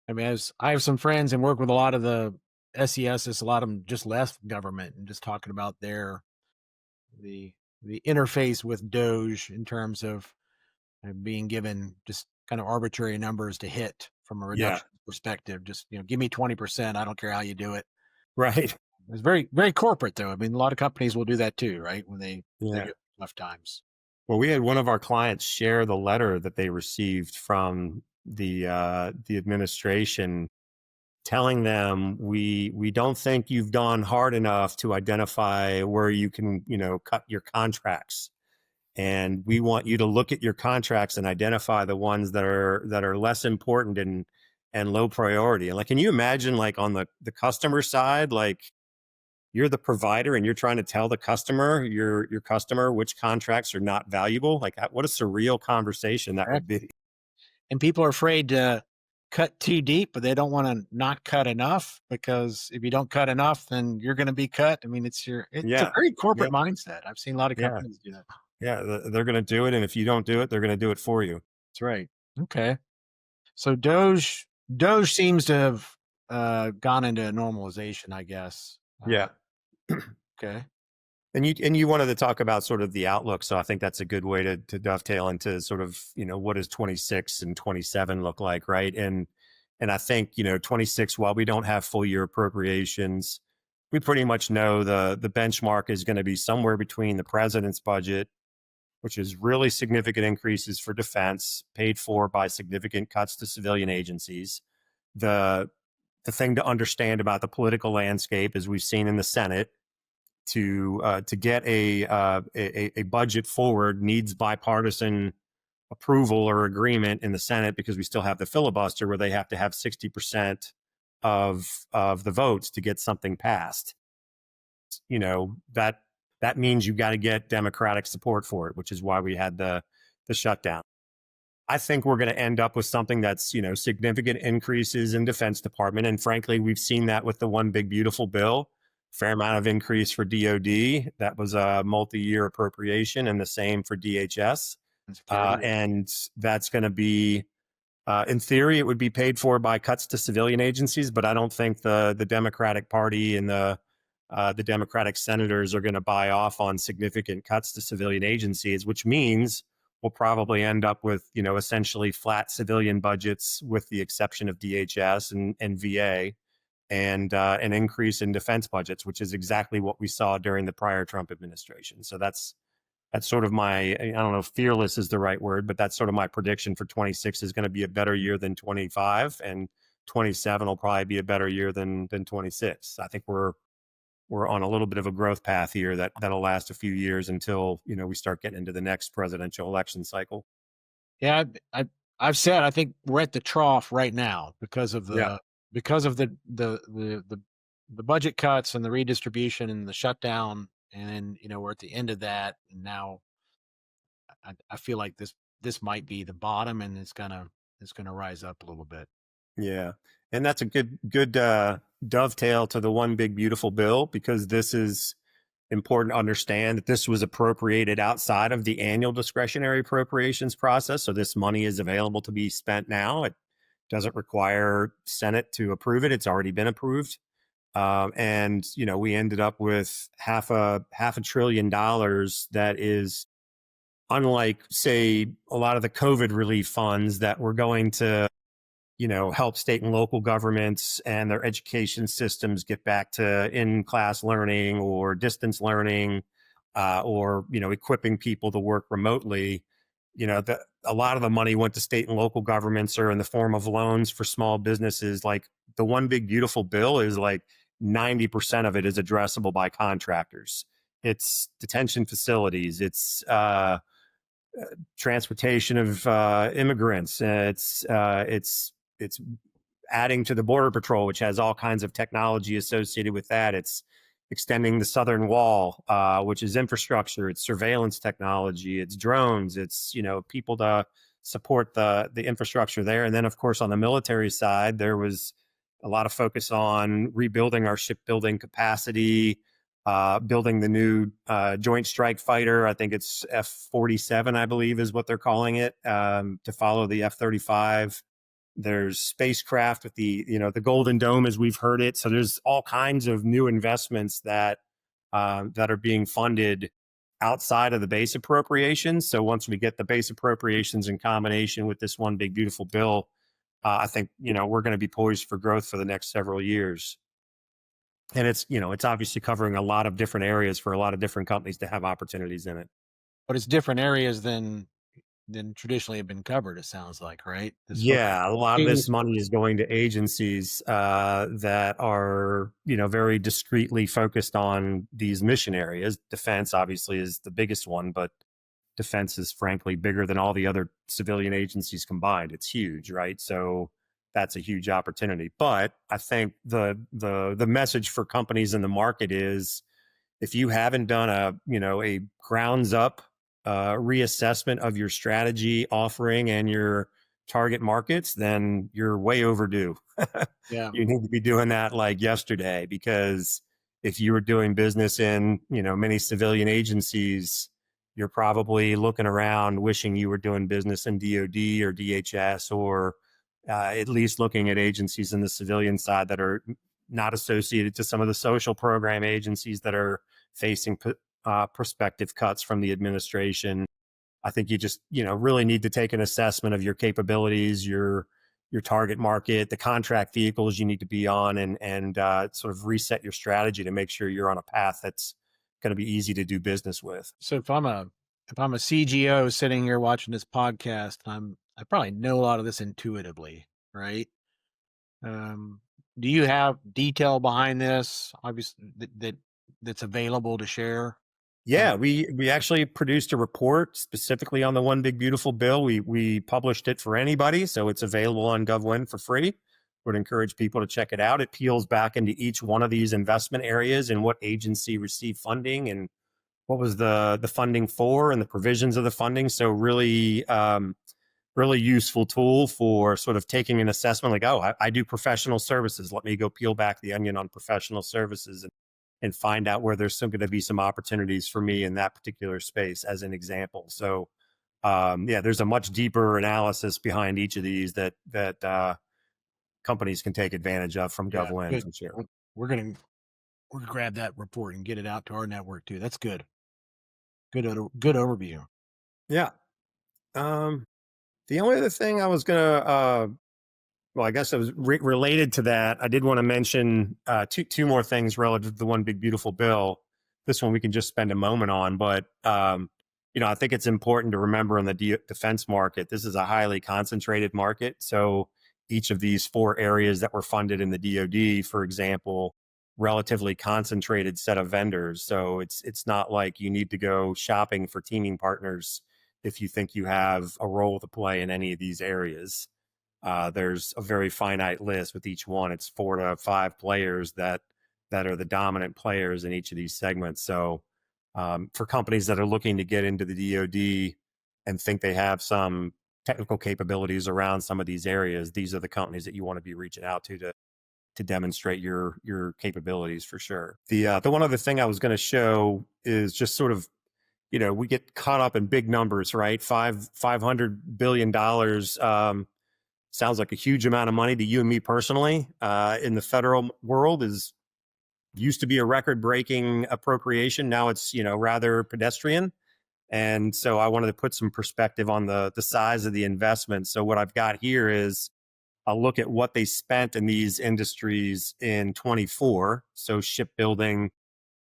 Speaker 2: I mean, as I have some friends and work with a lot of the SESs, a lot of them just left government and just talking about the interface with Doge in terms of being given just kind of arbitrary numbers to hit from a
Speaker 1: Yeah,
Speaker 2: reduction perspective. Just give me 20%. I don't care how you do it.
Speaker 1: right.
Speaker 2: It's very, very corporate, though. I mean, a lot of companies will do that too, right? When they
Speaker 1: Yeah.
Speaker 2: get tough times.
Speaker 1: Well, we had one of our clients share the letter that they received from the administration telling them we don't think you've gone hard enough to identify where you can cut your contracts, and we want you to look at your contracts and identify the ones that are less important and low priority. And like, can you imagine like on the customer side, like you're the provider and you're trying to tell the customer, your customer, which contracts are not valuable? Like, what a surreal conversation that would be.
Speaker 2: And people are afraid to cut too deep, but they don't want to not cut enough, because if you don't cut enough, then you're going to be cut. I mean, it's a
Speaker 1: Yeah,
Speaker 2: very
Speaker 1: yeah,
Speaker 2: corporate mindset. I've seen a lot of
Speaker 1: yeah,
Speaker 2: companies do that.
Speaker 1: yeah. They're going to do it, and if you don't do it, they're going to do it for you.
Speaker 2: That's right. Okay. So Doge seems to have gone into normalization, I guess.
Speaker 1: Yeah.
Speaker 2: Okay.
Speaker 1: And you wanted to talk about sort of the outlook, so I think that's a good way to dovetail into sort of what does 26 and 27 look like, right? And I think 26, while we don't have full year appropriations, we pretty much know the benchmark is going to be somewhere between the president's budget, which is really significant increases for defense, paid for by significant cuts to civilian agencies. The thing to understand about the political landscape, as we've seen in the Senate, to get a budget forward needs bipartisan approval or agreement in the Senate, because we still have the filibuster where they have to have 60% of the votes to get something passed. That means you got to get Democratic support for it, which is why we had the shutdown. I think we're going to end up with something that's significant increases in Defense Department, and frankly, we've seen that with the one big beautiful bill. Fair amount of increase for DoD. That was a multi-year appropriation, and the same for DHS. And that's going to be, in theory, it would be paid for by cuts to civilian agencies, but I don't think the Democratic Party and the Democratic senators are going to buy off on significant cuts to civilian agencies, which means we'll probably end up with essentially flat civilian budgets, with the exception of DHS and VA. And an increase in defense budgets, which is exactly what we saw during the prior Trump administration. So that's sort of my, I don't know if fearless is the right word, but that's sort of my prediction for 26 is going to be a better year than 25, and 27 will probably be a better year than 26. I think we're on a little bit of a growth path here that'll last a few years until we start getting into the next presidential election cycle.
Speaker 2: Yeah, I've said I think we're at the trough right now because of
Speaker 1: Yeah.
Speaker 2: the budget cuts and the redistribution and the shutdown, and then we're at the end of that, and now I feel like this might be the bottom, and it's gonna rise up a little bit.
Speaker 1: Yeah. And that's a good dovetail to the one big beautiful bill, because this is important to understand that this was appropriated outside of the annual discretionary appropriations process. So this money is available to be spent now. It doesn't require Senate to approve it. It's already been approved. And we ended up with half a $500 billion that is, unlike, say, a lot of the COVID relief funds that were going to help state and local governments and their education systems get back to in-class learning or distance learning, or equipping people to work remotely. A lot of the money went to state and local governments or in the form of loans for small businesses. Like the One Big Beautiful Bill is like 90% of it is addressable by contractors. It's detention facilities. It's transportation of immigrants. It's adding to the Border Patrol, which has all kinds of technology associated with that. It's extending the southern wall, which is infrastructure. It's surveillance technology. It's drones. It's people to support the infrastructure there. And then, of course, on the military side, there was a lot of focus on rebuilding our shipbuilding capacity, building the new Joint Strike Fighter. I think it's F-47, I believe, is what they're calling it, to follow the F-35. There's spacecraft with the Golden Dome, as we've heard it. So there's all kinds of new investments that are being funded outside of the base appropriations. So once we get the base appropriations in combination with this One Big Beautiful Bill, I think we're going to be poised for growth for the next several years. And it's obviously covering a lot of different areas for a lot of different companies to have opportunities in it.
Speaker 2: But it's different areas than traditionally have been covered, it sounds like, right?
Speaker 1: Yeah, a lot of this money is going to agencies that are, very discreetly focused on these mission areas. Defense, obviously, is the biggest one, but defense is frankly bigger than all the other civilian agencies combined. It's huge, right? So that's a huge opportunity. But I think the message for companies in the market is, if you haven't done a grounds up reassessment of your strategy, offering, and your target markets, then you're way overdue.
Speaker 2: Yeah.
Speaker 1: You need to be doing that like yesterday, because if you were doing business in, many civilian agencies, you're probably looking around wishing you were doing business in DOD or DHS, or at least looking at agencies in the civilian side that are not associated to some of the social program agencies that are facing prospective cuts from the administration. I think you just, really need to take an assessment of your capabilities, your target market, the contract vehicles you need to be on, and sort of reset your strategy to make sure you're on a path that's going to be easy to do business with.
Speaker 2: So if I'm a CGO sitting here watching this podcast, I probably know a lot of this intuitively, right? Do you have detail behind this, obviously, that's available to share?
Speaker 1: Yeah, we actually produced a report specifically on the One Big Beautiful Bill. We published it for anybody, so it's available on GovWin for free. Would encourage people to check it out. It peels back into each one of these investment areas and what agency received funding and what was the funding for and the provisions of the funding. So really, really useful tool for sort of taking an assessment like, oh, I do professional services. Let me go peel back the onion on professional services and find out where there's going to be some opportunities for me in that particular space, as an example. So, there's a much deeper analysis behind each of these that companies can take advantage of from GovWin. For sure.
Speaker 2: We're gonna grab that report and get it out to our network too. That's good. Good overview.
Speaker 1: Yeah. The only other thing I was gonna, well, I guess it was related to that. I did want to mention two more things relative to the One Big Beautiful Bill. This one we can just spend a moment on, but I think it's important to remember in the defense market, this is a highly concentrated market. So each of these four areas that were funded in the DoD, for example, relatively concentrated set of vendors. So it's not like you need to go shopping for teaming partners if you think you have a role to play in any of these areas. There's a very finite list with each one. It's 4 to 5 players that are the dominant players in each of these segments. So for companies that are looking to get into the DoD and think they have some technical capabilities around some of these areas, these are the companies that you want to be reaching out to to demonstrate your capabilities for sure. The one other thing I was going to show is just sort of, we get caught up in big numbers, right? $500 billion sounds like a huge amount of money to you and me personally. In the federal world, is used to be a record-breaking appropriation. Now it's rather pedestrian. And so I wanted to put some perspective on the size of the investment. So what I've got here is a look at what they spent in these industries in 24. So shipbuilding,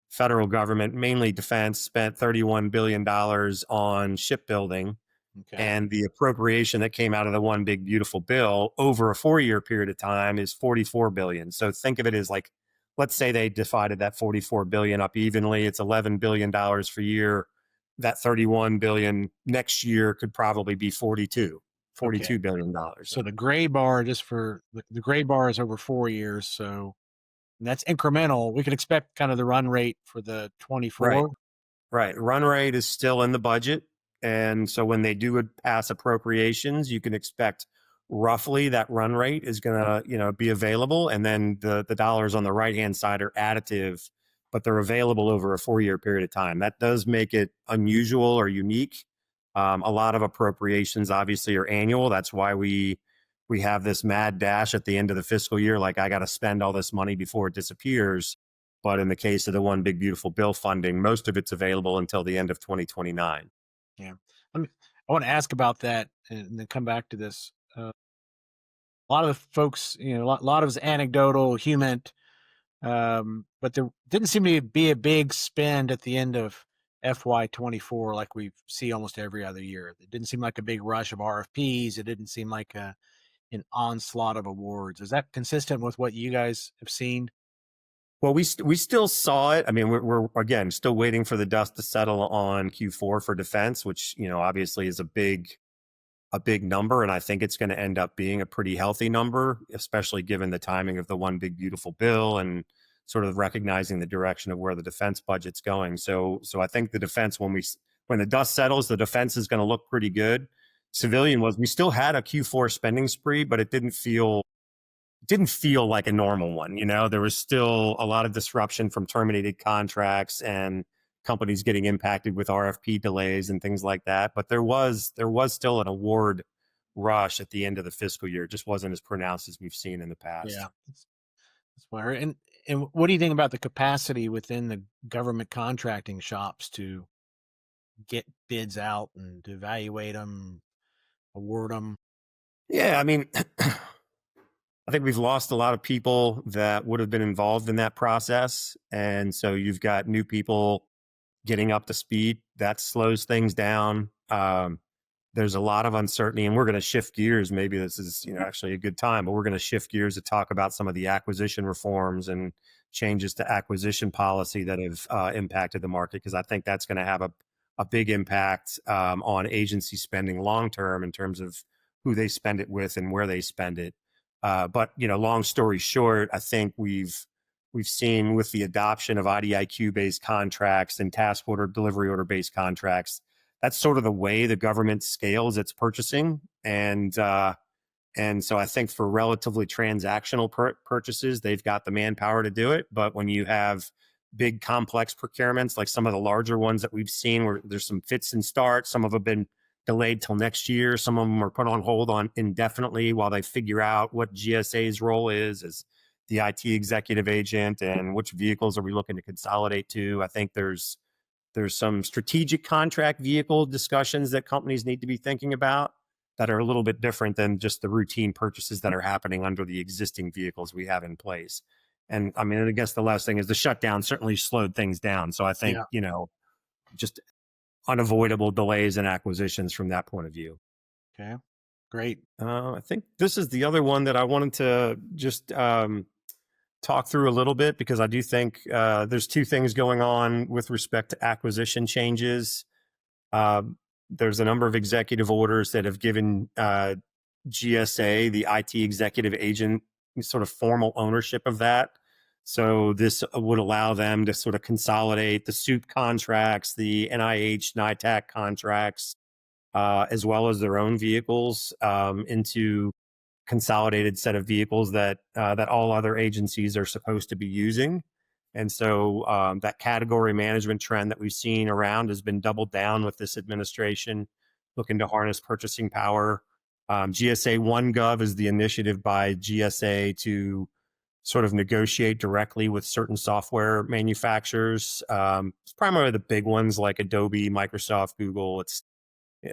Speaker 1: federal government, mainly defense, spent $31 billion on shipbuilding.
Speaker 2: Okay.
Speaker 1: And the appropriation that came out of the one big beautiful bill over a 4-year period of time is $44 billion. So think of it as like, let's say they divided that $44 billion up evenly. It's $11 billion for year. That $31 billion next year could probably be $42 billion.
Speaker 2: So the gray bar, just for the gray bar, is over 4 years. So that's incremental. We could expect kind of the run rate for the 24.
Speaker 1: Right. Run rate is still in the budget. And so when they do pass appropriations, you can expect roughly that run rate is going to, be available. And then the dollars on the right-hand side are additive, but they're available over a 4-year period of time. That does make it unusual or unique. A lot of appropriations obviously are annual. That's why we have this mad dash at the end of the fiscal year. Like, I got to spend all this money before it disappears. But in the case of the one big beautiful bill funding, most of it's available until the end of 2029.
Speaker 2: Yeah. I want to ask about that and then come back to this. A lot of the folks, a lot of it's anecdotal, human, but there didn't seem to be a big spend at the end of FY24 like we see almost every other year. It didn't seem like a big rush of RFPs. It didn't seem like an onslaught of awards. Is that consistent with what you guys have seen?
Speaker 1: Well, we still saw it. I mean, we're again still waiting for the dust to settle on Q4 for defense, which obviously is a big number, and I think it's going to end up being a pretty healthy number, especially given the timing of the one big beautiful bill and sort of recognizing the direction of where the defense budget's going. So I think the defense, when the dust settles, the defense is going to look pretty good. Civilian we still had a Q4 spending spree, but it didn't feel like a normal one. There was still a lot of disruption from terminated contracts and companies getting impacted with RFP delays and things like that. But there was still an award rush at the end of the fiscal year. It just wasn't as pronounced as we've seen in the past.
Speaker 2: Yeah, that's what I heard. And what do you think about the capacity within the government contracting shops to get bids out and to evaluate them, award them?
Speaker 1: Yeah, I mean, I think we've lost a lot of people that would have been involved in that process. And so you've got new people getting up to speed. That slows things down. There's a lot of uncertainty, and we're going to shift gears. Maybe this is, actually a good time, but we're going to shift gears to talk about some of the acquisition reforms and changes to acquisition policy that have impacted the market, because I think that's going to have a big impact on agency spending long-term in terms of who they spend it with and where they spend it. But long story short, I think we've seen with the adoption of IDIQ-based contracts and task order, delivery order-based contracts, that's sort of the way the government scales its purchasing. And so I think for relatively transactional purchases, they've got the manpower to do it. But when you have big complex procurements, like some of the larger ones that we've seen, where there's some fits and starts, some of them have been delayed till next year. Some of them are put on hold indefinitely while they figure out what GSA's role is as the IT executive agent and which vehicles are we looking to consolidate to. I think there's some strategic contract vehicle discussions that companies need to be thinking about that are a little bit different than just the routine purchases that are happening under the existing vehicles we have in place. And I mean, I guess the last thing is the shutdown certainly slowed things down. So I think, just unavoidable delays in acquisitions from that point of view.
Speaker 2: Okay, great.
Speaker 1: I think this is the other one that I wanted to just talk through a little bit, because I do think there's two things going on with respect to acquisition changes. There's a number of executive orders that have given GSA, the IT executive agent, sort of formal ownership of that. So this would allow them to sort of consolidate the SOUP contracts, the NIH, NITAC contracts, as well as their own vehicles into consolidated set of vehicles that all other agencies are supposed to be using. And so that category management trend that we've seen around has been doubled down with this administration, looking to harness purchasing power. GSA OneGov is the initiative by GSA to sort of negotiate directly with certain software manufacturers. It's primarily the big ones like Adobe, Microsoft, Google.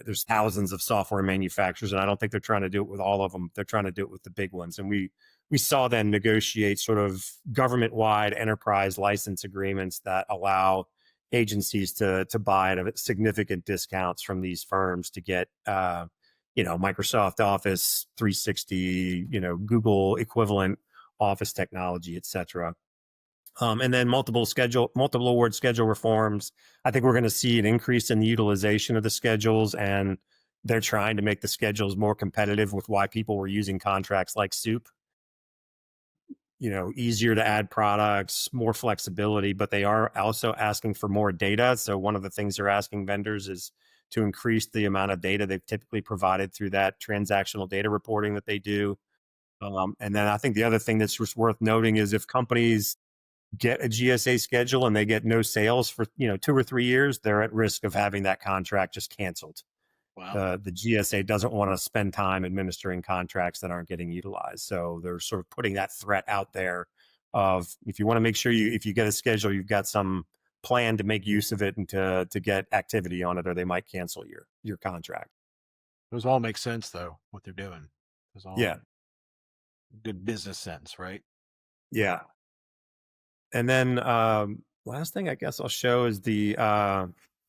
Speaker 1: There's thousands of software manufacturers, and I don't think they're trying to do it with all of them. They're trying to do it with the big ones. And we saw them negotiate sort of government-wide enterprise license agreements that allow agencies to buy at significant discounts from these firms to get Microsoft Office 360, Google equivalent office technology, et cetera. And then multiple award schedule reforms. I think we're going to see an increase in the utilization of the schedules, and they're trying to make the schedules more competitive with why people were using contracts like SOUP. Easier to add products, more flexibility, but they are also asking for more data. So one of the things they're asking vendors is to increase the amount of data they've typically provided through that transactional data reporting that they do. And then I think the other thing that's just worth noting is if companies get a GSA schedule and they get no sales for 2 or 3 years, they're at risk of having that contract just canceled.
Speaker 2: Wow.
Speaker 1: The GSA doesn't want to spend time administering contracts that aren't getting utilized. So they're sort of putting that threat out there of, if you want to make sure if you get a schedule, you've got some plan to make use of it and to get activity on it, or they might cancel your contract.
Speaker 2: Those all make sense though, what they're doing. Those all good business sense, right?
Speaker 1: Yeah. And then last thing I guess I'll show is the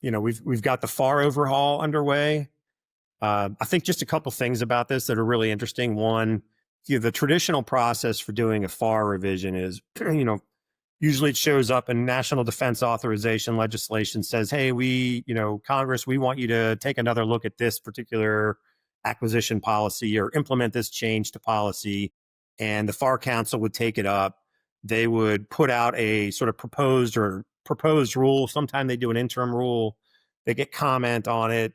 Speaker 1: we've got the FAR overhaul underway. I think just a couple things about this that are really interesting. One, the traditional process for doing a FAR revision is, usually it shows up in national defense authorization legislation, says, hey, Congress, we want you to take another look at this particular acquisition policy or implement this change to policy. And the FAR Council would take it up. They would put out a sort of proposed rule. Sometimes they do an interim rule. They get comment on it.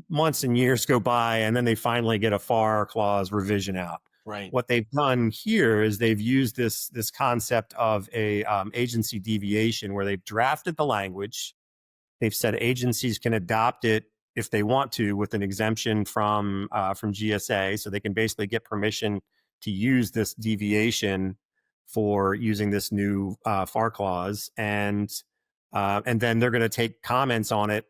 Speaker 1: Months and years go by, and then they finally get a FAR clause revision out.
Speaker 2: Right.
Speaker 1: What they've done here is they've used this concept of a agency deviation, where they've drafted the language. They've said agencies can adopt it if they want to, with an exemption from GSA, so they can basically get permission to use this deviation for using this new FAR clause, and then they're going to take comments on it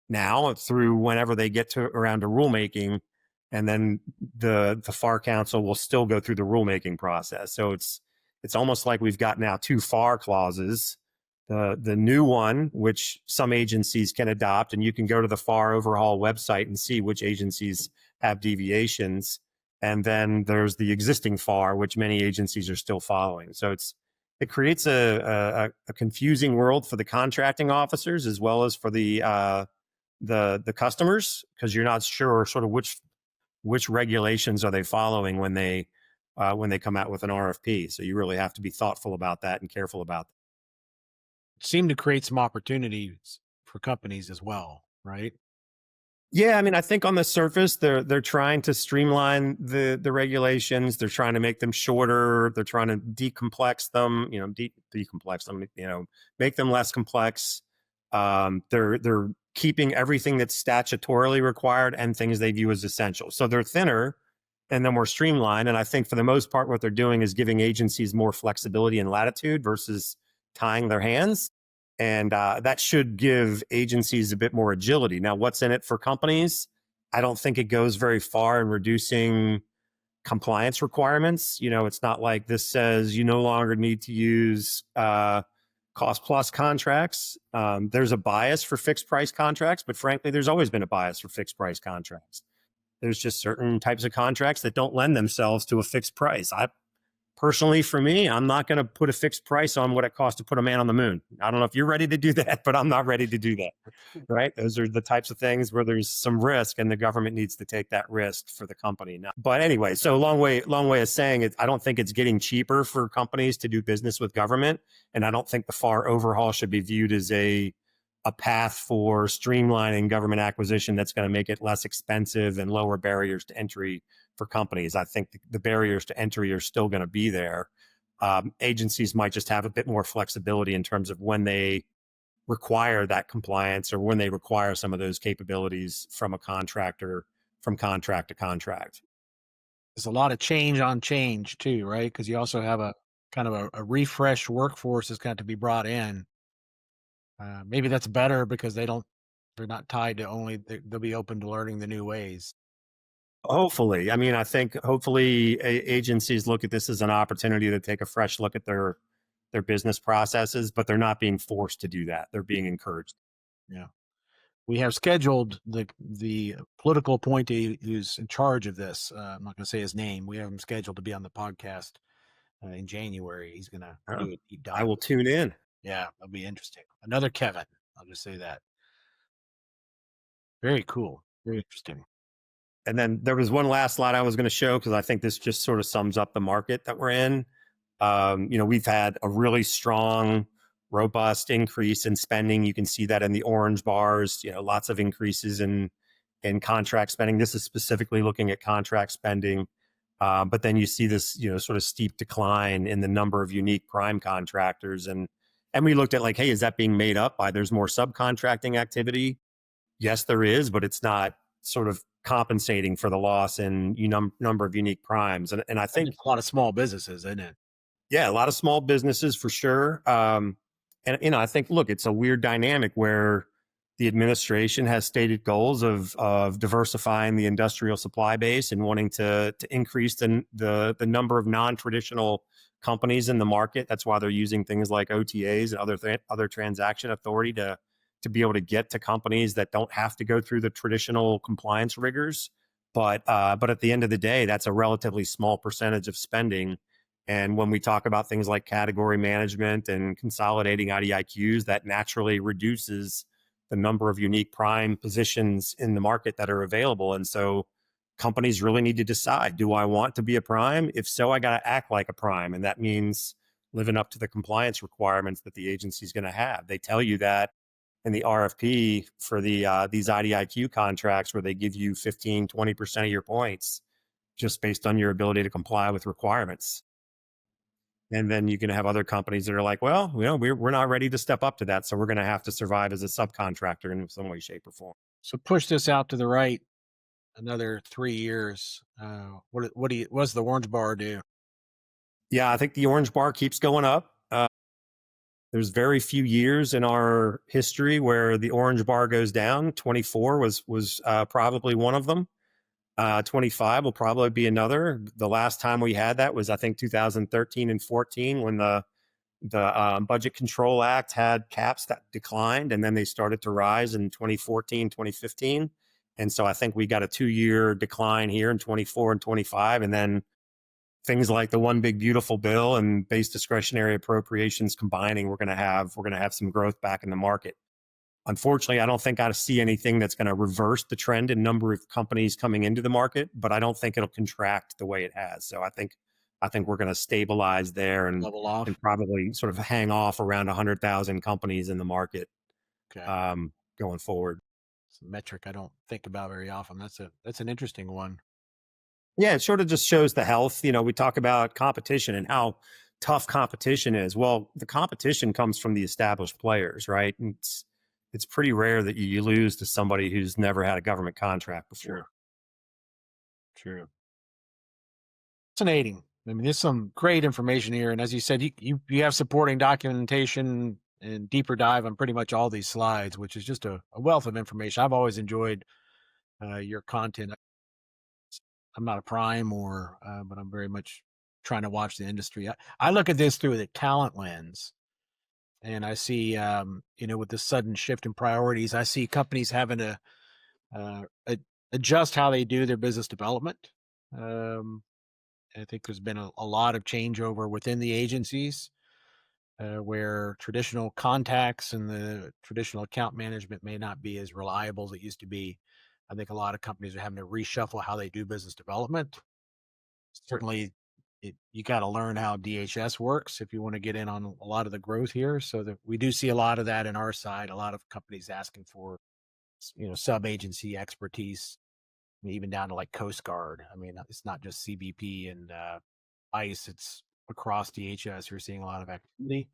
Speaker 1: now through whenever they get around to rulemaking, and then the FAR Council will still go through the rulemaking process. So it's almost like we've got now 2 FAR clauses. The new one, which some agencies can adopt, and you can go to the FAR overhaul website and see which agencies have deviations. And then there's the existing FAR, which many agencies are still following. So it creates a confusing world for the contracting officers as well as for the customers, because you're not sure sort of which regulations are they following when they come out with an RFP. So you really have to be thoughtful about that and careful about that.
Speaker 2: It seemed to create some opportunities for companies as well, right?
Speaker 1: Yeah, I mean, I think on the surface, they're trying to streamline the regulations. They're trying to make them shorter. They're trying to decomplex them, decomplex them, make them less complex. They're keeping everything that's statutorily required and things they view as essential. So they're thinner and they're more streamlined. And I think for the most part, what they're doing is giving agencies more flexibility and latitude versus tying their hands. And that should give agencies a bit more agility. Now, what's in it for companies? I don't think it goes very far in reducing compliance requirements. It's not like this says you no longer need to use cost plus contracts. There's a bias for fixed price contracts, but frankly, there's always been a bias for fixed price contracts. There's just certain types of contracts that don't lend themselves to a fixed price. Personally, for me, I'm not going to put a fixed price on what it costs to put a man on the moon. I don't know if you're ready to do that, but I'm not ready to do that, right? Those are the types of things where there's some risk and the government needs to take that risk for the company. Now, but anyway, so long way of saying it, I don't think it's getting cheaper for companies to do business with government. And I don't think the FAR overhaul should be viewed as a a path for streamlining government acquisition that's going to make it less expensive and lower barriers to entry for companies. I think the barriers to entry are still going to be there. Agencies might just have a bit more flexibility in terms of when they require that compliance or when they require some of those capabilities from a contractor, from contract to contract.
Speaker 2: There's a lot of change on change too, right? Because you also have a kind of a refresh workforce that's got to be brought in. Maybe that's better because they're not tied to only, they'll be open to learning the new ways.
Speaker 1: Hopefully, I mean, I think hopefully agencies look at this as an opportunity to take a fresh look at their business processes, but they're not being forced to do that. They're being encouraged.
Speaker 2: Yeah. We have scheduled the political appointee who's in charge of this. I'm not going to say his name. We have him scheduled to be on the podcast in January. He's going to do a deep dive.
Speaker 1: I will tune in.
Speaker 2: Yeah, that'll be interesting. Another Kevin. I'll just say that. Very cool. Very interesting.
Speaker 1: And then there was one last slide I was going to show because I think this just sort of sums up the market that we're in. We've had a really strong, robust increase in spending. You can see that in the orange bars. Lots of increases in contract spending. This is specifically looking at contract spending, but then you see this sort of steep decline in the number of unique prime contractors, and we looked at like, hey, is that being made up by there's more subcontracting activity? Yes, there is, but it's not sort of compensating for the loss in number of unique primes. And I think
Speaker 2: a lot of small businesses, isn't it?
Speaker 1: Yeah, a lot of small businesses for sure. And I think, look, it's a weird dynamic where the administration has stated goals of diversifying the industrial supply base and wanting to increase the number of non-traditional companies in the market. That's why they're using things like OTAs and other transaction authority to be able to get to companies that don't have to go through the traditional compliance rigors. But at the end of the day, that's a relatively small percentage of spending. And when we talk about things like category management and consolidating IDIQs, that naturally reduces the number of unique prime positions in the market that are available. And so companies really need to decide, do I want to be a prime? If so, I got to act like a prime. And that means living up to the compliance requirements that the agency is going to have. They tell you that in the RFP for these IDIQ contracts where they give you 15, 20% of your points just based on your ability to comply with requirements. And then you can have other companies that are like, well, we're not ready to step up to that. So we're going to have to survive as a subcontractor in some way, shape, or form.
Speaker 2: So push this out to the right another 3 years. What's the orange bar do?
Speaker 1: Yeah, I think the orange bar keeps going up. There's very few years in our history where the orange bar goes down. 24 was probably one of them. 25 will probably be another. The last time we had that was, I think, 2013 and 14 when the Budget Control Act had caps that declined, and then they started to rise in 2014, 2015. And so I think we got a 2-year decline here in 24 and 25. And then things like the One Big Beautiful Bill and base discretionary appropriations combining, we're going to have some growth back in the market. Unfortunately, I don't think I see anything that's going to reverse the trend in number of companies coming into the market, but I don't think it'll contract the way it has. So I think we're going to stabilize there and
Speaker 2: Level off.
Speaker 1: and probably sort of hang off around 100,000 companies in the market.
Speaker 2: Okay.
Speaker 1: Going forward.
Speaker 2: It's a metric I don't think about very often. That's an interesting one.
Speaker 1: Yeah, it sort of just shows the health. We talk about competition and how tough competition is. Well, the competition comes from the established players, right? And it's pretty rare that you lose to somebody who's never had a government contract before.
Speaker 2: True. Fascinating. I mean, there's some great information here. And as you said, you have supporting documentation and deeper dive on pretty much all these slides, which is just a wealth of information. I've always enjoyed your content. I'm not a prime but I'm very much trying to watch the industry. I look at this through the talent lens. And I see, with the sudden shift in priorities, I see companies having to adjust how they do their business development. I think there's been a lot of changeover within the agencies where traditional contacts and the traditional account management may not be as reliable as it used to be. I think a lot of companies are having to reshuffle how they do business development. Certainly, you got to learn how DHS works if you want to get in on a lot of the growth here. So that we do see a lot of that in our side. A lot of companies asking for sub agency expertise, even down to like Coast Guard. I mean, it's not just CBP and ICE; it's across DHS. You're seeing a lot of activity.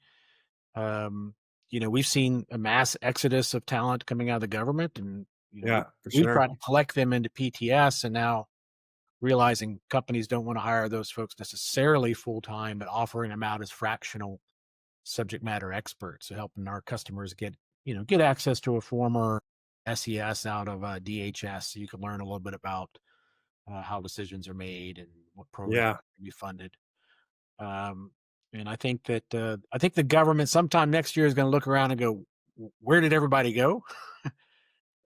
Speaker 2: Um, we've seen a mass exodus of talent coming out of the government, and
Speaker 1: Yeah, for
Speaker 2: we try
Speaker 1: sure.
Speaker 2: to collect them into PTS, and now realizing companies don't want to hire those folks necessarily full time, but offering them out as fractional subject matter experts, so helping our customers get access to a former SES out of DHS, so you can learn a little bit about how decisions are made and what programs
Speaker 1: Yeah.
Speaker 2: can be funded. Um, and I think the government sometime next year is going to look around and go, "Where did everybody go?"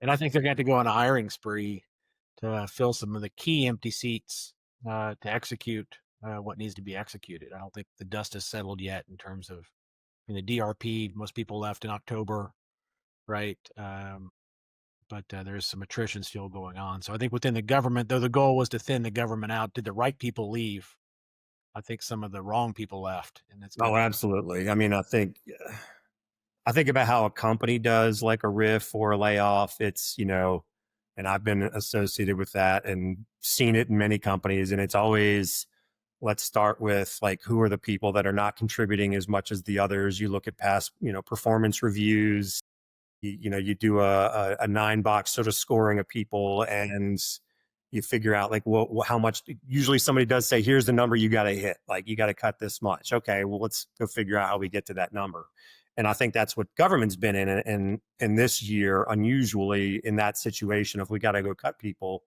Speaker 2: And I think they're going to have to go on a hiring spree to fill some of the key empty seats to execute what needs to be executed. I don't think the dust has settled yet in terms of the DRP. Most people left in October, right? But there's some attrition still going on. So I think within the government, though the goal was to thin the government out, did the right people leave? I think some of the wrong people left, and it's going
Speaker 1: Oh,
Speaker 2: to.
Speaker 1: absolutely. I mean, I think about how a company does like a riff or a layoff. And I've been associated with that and seen it in many companies. And it's always, let's start with like, who are the people that are not contributing as much as the others? You look at past, performance reviews. You do a 9 box sort of scoring of people, and you figure out like, well, how much. Usually somebody does say, here's the number you got to hit, like you got to cut this much. Okay, well, let's go figure out how we get to that number. And I think that's what government's been in, and this year unusually in that situation of we got to go cut people.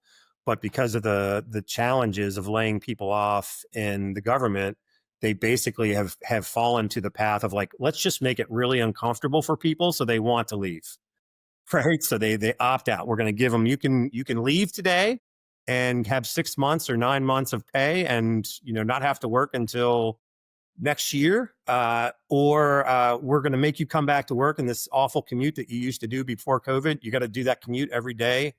Speaker 1: But because of the challenges of laying people off in the government, they basically have fallen to the path of like, let's just make it really uncomfortable for people so they want to leave. Right. So they opt out. We're going to give them, you can leave today and have 6 months or 9 months of pay, and not have to work until next year, or we're going to make you come back to work in this awful commute that you used to do before COVID. You got to do that commute every day.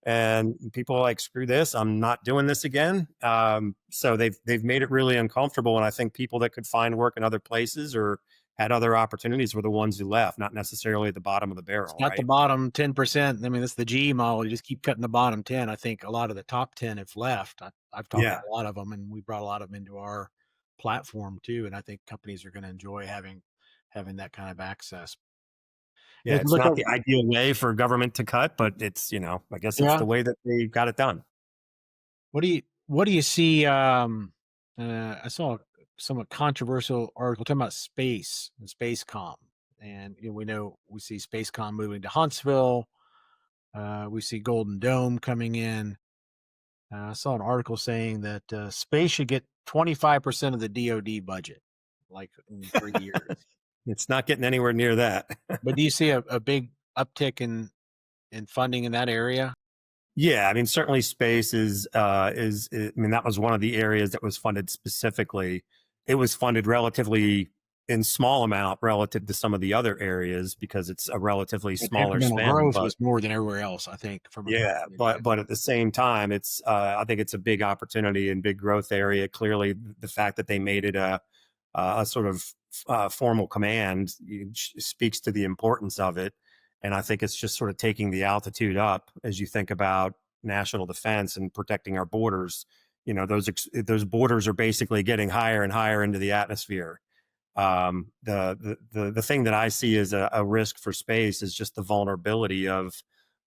Speaker 1: And people are like, screw this, I'm not doing this again. So they've made it really uncomfortable. And I think people that could find work in other places or had other opportunities were the ones who left, not necessarily at the bottom of the
Speaker 2: It's
Speaker 1: barrel,
Speaker 2: not the
Speaker 1: right?
Speaker 2: bottom 10%. I mean, that's the G model. You just keep cutting the bottom 10. I think a lot of the top 10 have left. I've talked
Speaker 1: Yeah.
Speaker 2: to a lot of them, and we brought a lot of them into our platform too. And I think companies are going to enjoy having that kind of access. And
Speaker 1: Yeah.
Speaker 2: if you
Speaker 1: It's
Speaker 2: look
Speaker 1: not
Speaker 2: over,
Speaker 1: the ideal way for government to cut, but it's, I guess it's
Speaker 2: yeah,
Speaker 1: the way that they got it done.
Speaker 2: what do you see? I saw a somewhat controversial article talking about space and Spacecom, and we see Spacecom moving to Huntsville. We see Golden Dome coming in. I saw an article saying that space should get 25% of the DoD budget, like in 3 years.
Speaker 1: It's not getting anywhere near that.
Speaker 2: But do you see a big uptick in funding in that area?
Speaker 1: Yeah, I mean, certainly space I mean, that was one of the areas that was funded specifically. It was funded relatively in small amount relative to some of the other areas because it's a relatively
Speaker 2: But
Speaker 1: smaller
Speaker 2: incremental
Speaker 1: spend.
Speaker 2: growth
Speaker 1: But
Speaker 2: was more than everywhere else, I think, from a
Speaker 1: yeah,
Speaker 2: standpoint.
Speaker 1: but at the same time, I think it's a big opportunity and big growth area. Clearly, the fact that they made it a sort of formal command speaks to the importance of it. And I think it's just sort of taking the altitude up as you think about national defense and protecting our borders. Those borders are basically getting higher and higher into the atmosphere. The thing that I see as a risk for space is just the vulnerability of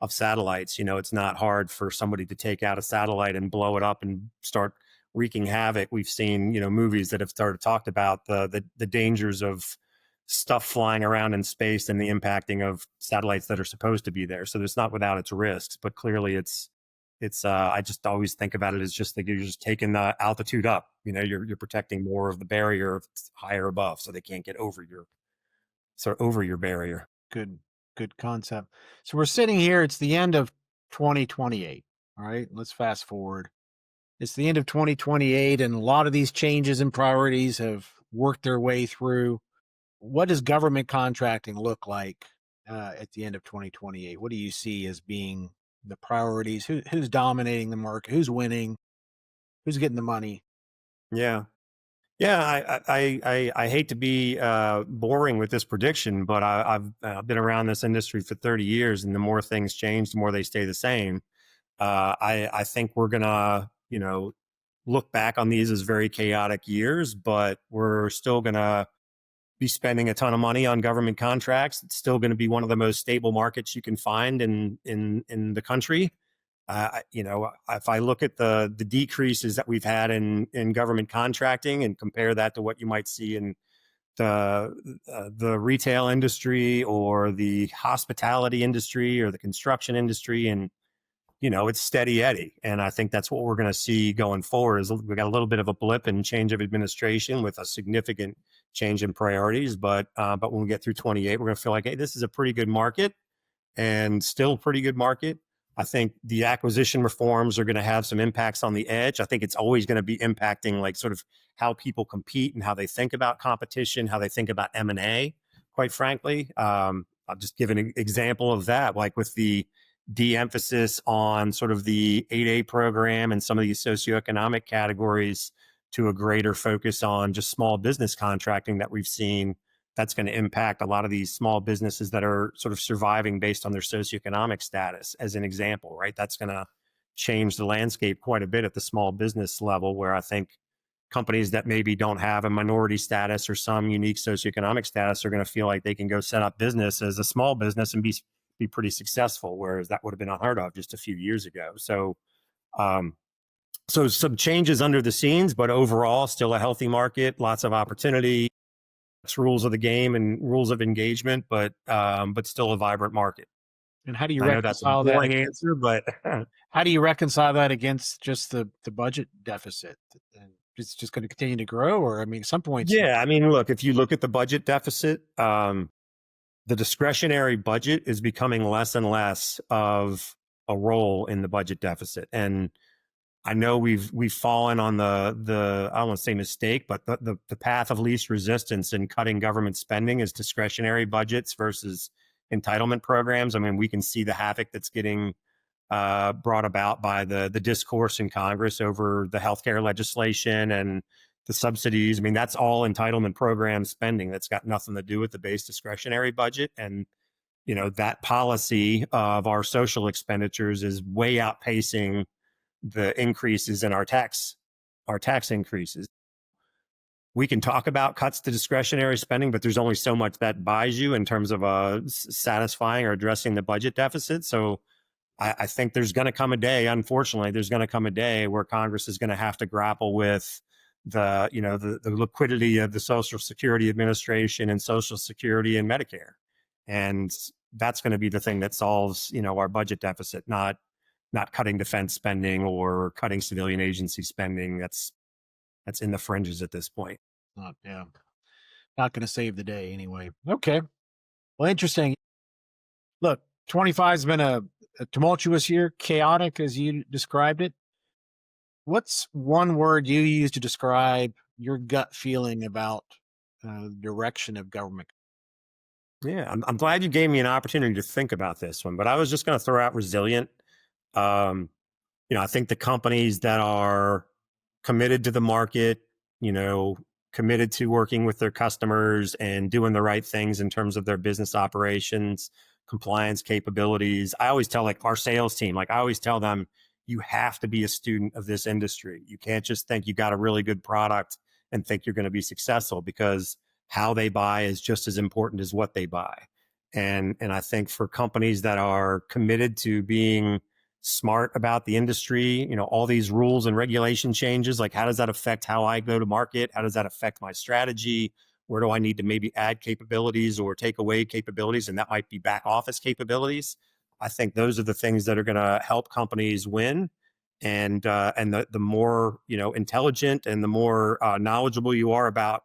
Speaker 1: satellites. It's not hard for somebody to take out a satellite and blow it up and start wreaking havoc. We've seen, movies that have started talked about the dangers of stuff flying around in space and the impacting of satellites that are supposed to be there. So it's not without its risks, but clearly it's I just always think about it as just like you're just taking the altitude up. You're protecting more of the barrier higher above, so they can't get over your barrier.
Speaker 2: Good concept. So we're sitting here. It's the end of 2028. All right, let's fast forward. It's the end of 2028, and a lot of these changes and priorities have worked their way through. What does government contracting look like at the end of 2028? What do you see as being the priorities? Who's dominating the market? Who's winning? Who's getting the money?
Speaker 1: Yeah. Yeah, I hate to be boring with this prediction, but I've been around this industry for 30 years, and the more things change, the more they stay the same. I think we're gonna, look back on these as very chaotic years, but we're still gonna be spending a ton of money on government contracts. It's still going to be one of the most stable markets you can find in the country. If I look at the decreases that we've had in government contracting and compare that to what you might see in the retail industry or the hospitality industry or the construction industry, and it's steady Eddie. And I think that's what we're going to see going forward is we got a little bit of a blip and change of administration with a significant change in priorities. But when we get through 28, we're going to feel like, hey, this is a pretty good market and still a pretty good market. I think the acquisition reforms are going to have some impacts on the edge. I think it's always going to be impacting like sort of how people compete and how they think about competition, how they think about M&A, quite frankly. I'll just give an example of that, like with the de-emphasis on sort of the 8A program and some of these socioeconomic categories to a greater focus on just small business contracting that we've seen. That's going to impact a lot of these small businesses that are sort of surviving based on their socioeconomic status, as an example, right? That's going to change the landscape quite a bit at the small business level, where I think companies that maybe don't have a minority status or some unique socioeconomic status are going to feel like they can go set up business as a small business and be pretty successful, whereas that would have been unheard of just a few years ago. So some changes under the scenes, but overall still a healthy market, lots of opportunity. It's rules of the game and rules of engagement, but still a vibrant market.
Speaker 2: And how do you
Speaker 1: I know that's a
Speaker 2: reconcile that?
Speaker 1: boring answer, but
Speaker 2: How do you reconcile that against just the budget deficit? And it's just going to continue to grow, or I mean, at some point,
Speaker 1: yeah, I mean, look, if you look at the budget deficit, the discretionary budget is becoming less and less of a role in the budget deficit. And I know we've fallen on the I don't want to say mistake, but the path of least resistance in cutting government spending is discretionary budgets versus entitlement programs. I mean, we can see the havoc that's getting brought about by the discourse in Congress over the healthcare legislation and the subsidies. I mean, that's all entitlement program spending. That's got nothing to do with the base discretionary budget. And that policy of our social expenditures is way outpacing the increases in our tax increases. We can talk about cuts to discretionary spending, but there's only so much that buys you in terms of satisfying or addressing the budget deficit. So I think there's going to come a day, unfortunately, there's going to come a day where Congress is going to have to grapple with the liquidity of the Social Security Administration and Social Security and Medicare. And that's going to be the thing that solves, our budget deficit, not cutting defense spending or cutting civilian agency spending. That's in the fringes at this point.
Speaker 2: not going to save the day anyway. Okay, well, interesting. Look, 25 has been a tumultuous year, chaotic as you described it. What's one word you use to describe your gut feeling about direction of government?
Speaker 1: Yeah, I'm glad you gave me an opportunity to think about this one, but I was just going to throw out resilient. I think the companies that are committed to the market, committed to working with their customers and doing the right things in terms of their business operations, compliance capabilities. I always tell like our sales team, like I always tell them, you have to be a student of this industry. You can't just think you got a really good product and think you're going to be successful, because how they buy is just as important as what they buy. And I think for companies that are committed to being smart about the industry, all these rules and regulation changes, like how does that affect how I go to market? How does that affect my strategy? Where do I need to maybe add capabilities or take away capabilities? And that might be back office capabilities. I think those are the things that are going to help companies win. And the more, intelligent and the more knowledgeable you are about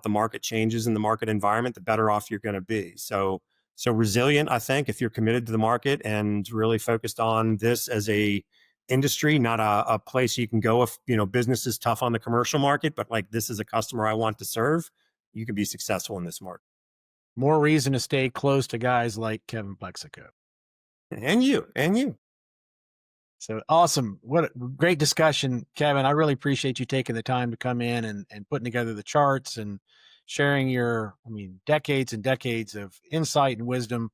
Speaker 1: the market changes in the market environment, the better off you're going to be. So resilient, I think, if you're committed to the market and really focused on this as a industry, not a place you can go if, business is tough on the commercial market, but like this is a customer I want to serve, you can be successful in this market.
Speaker 2: More reason to stay close to guys like Kevin Plexico.
Speaker 1: And you.
Speaker 2: So awesome. What a great discussion, Kevin. I really appreciate you taking the time to come in and putting together the charts and sharing your, decades and decades of insight and wisdom.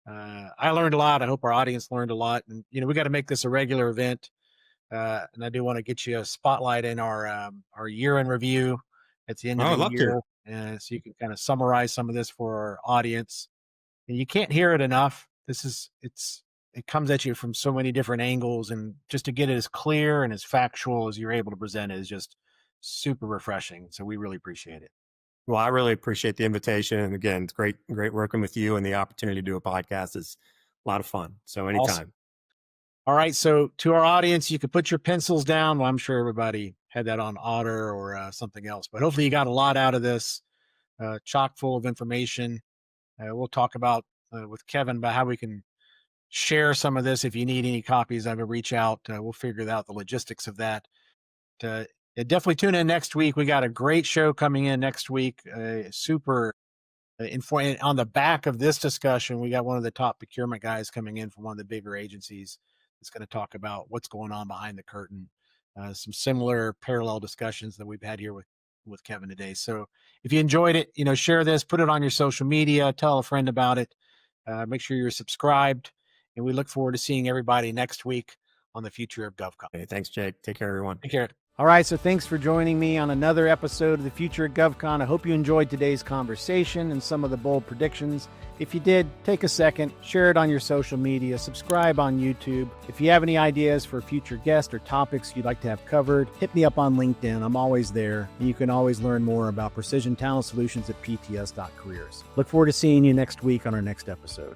Speaker 2: I learned a lot. I hope our audience learned a lot. And, we got to make this a regular event. And I do want to get you a spotlight in our year in review at the end of
Speaker 1: I'd
Speaker 2: the
Speaker 1: love
Speaker 2: year.
Speaker 1: to.
Speaker 2: So you can kind of summarize some of this for our audience. And you can't hear it enough. It comes at you from so many different angles, and just to get it as clear and as factual as you're able to present it is just super refreshing. So we really appreciate it.
Speaker 1: Well, I really appreciate the invitation. And again, it's great working with you, and the opportunity to do a podcast is a lot of fun. So anytime.
Speaker 2: Awesome. All right. So to our audience, you could put your pencils down. Well, I'm sure everybody had that on Otter or something else, but hopefully you got a lot out of this, chock full of information. We'll talk about with Kevin about how we can share some of this. If you need any copies of it, reach out. We'll figure out the logistics of that. Definitely tune in next week. We got a great show coming in next week. Super informative. On the back of this discussion, we got one of the top procurement guys coming in from one of the bigger agencies. It's going to talk about what's going on behind the curtain. Some similar parallel discussions that we've had here with Kevin today. So if you enjoyed it, share this, put it on your social media, tell a friend about it. Make sure you're subscribed. And we look forward to seeing everybody next week on the Future of GovCon.
Speaker 1: Okay, thanks, Jake. Take care, everyone.
Speaker 2: Take care.
Speaker 3: All right, so thanks for joining me on another episode of the Future of GovCon. I hope you enjoyed today's conversation and some of the bold predictions. If you did, take a second, share it on your social media, subscribe on YouTube. If you have any ideas for future guests or topics you'd like to have covered, hit me up on LinkedIn. I'm always there. And you can always learn more about precision talent solutions at pts.careers. Look forward to seeing you next week on our next episode.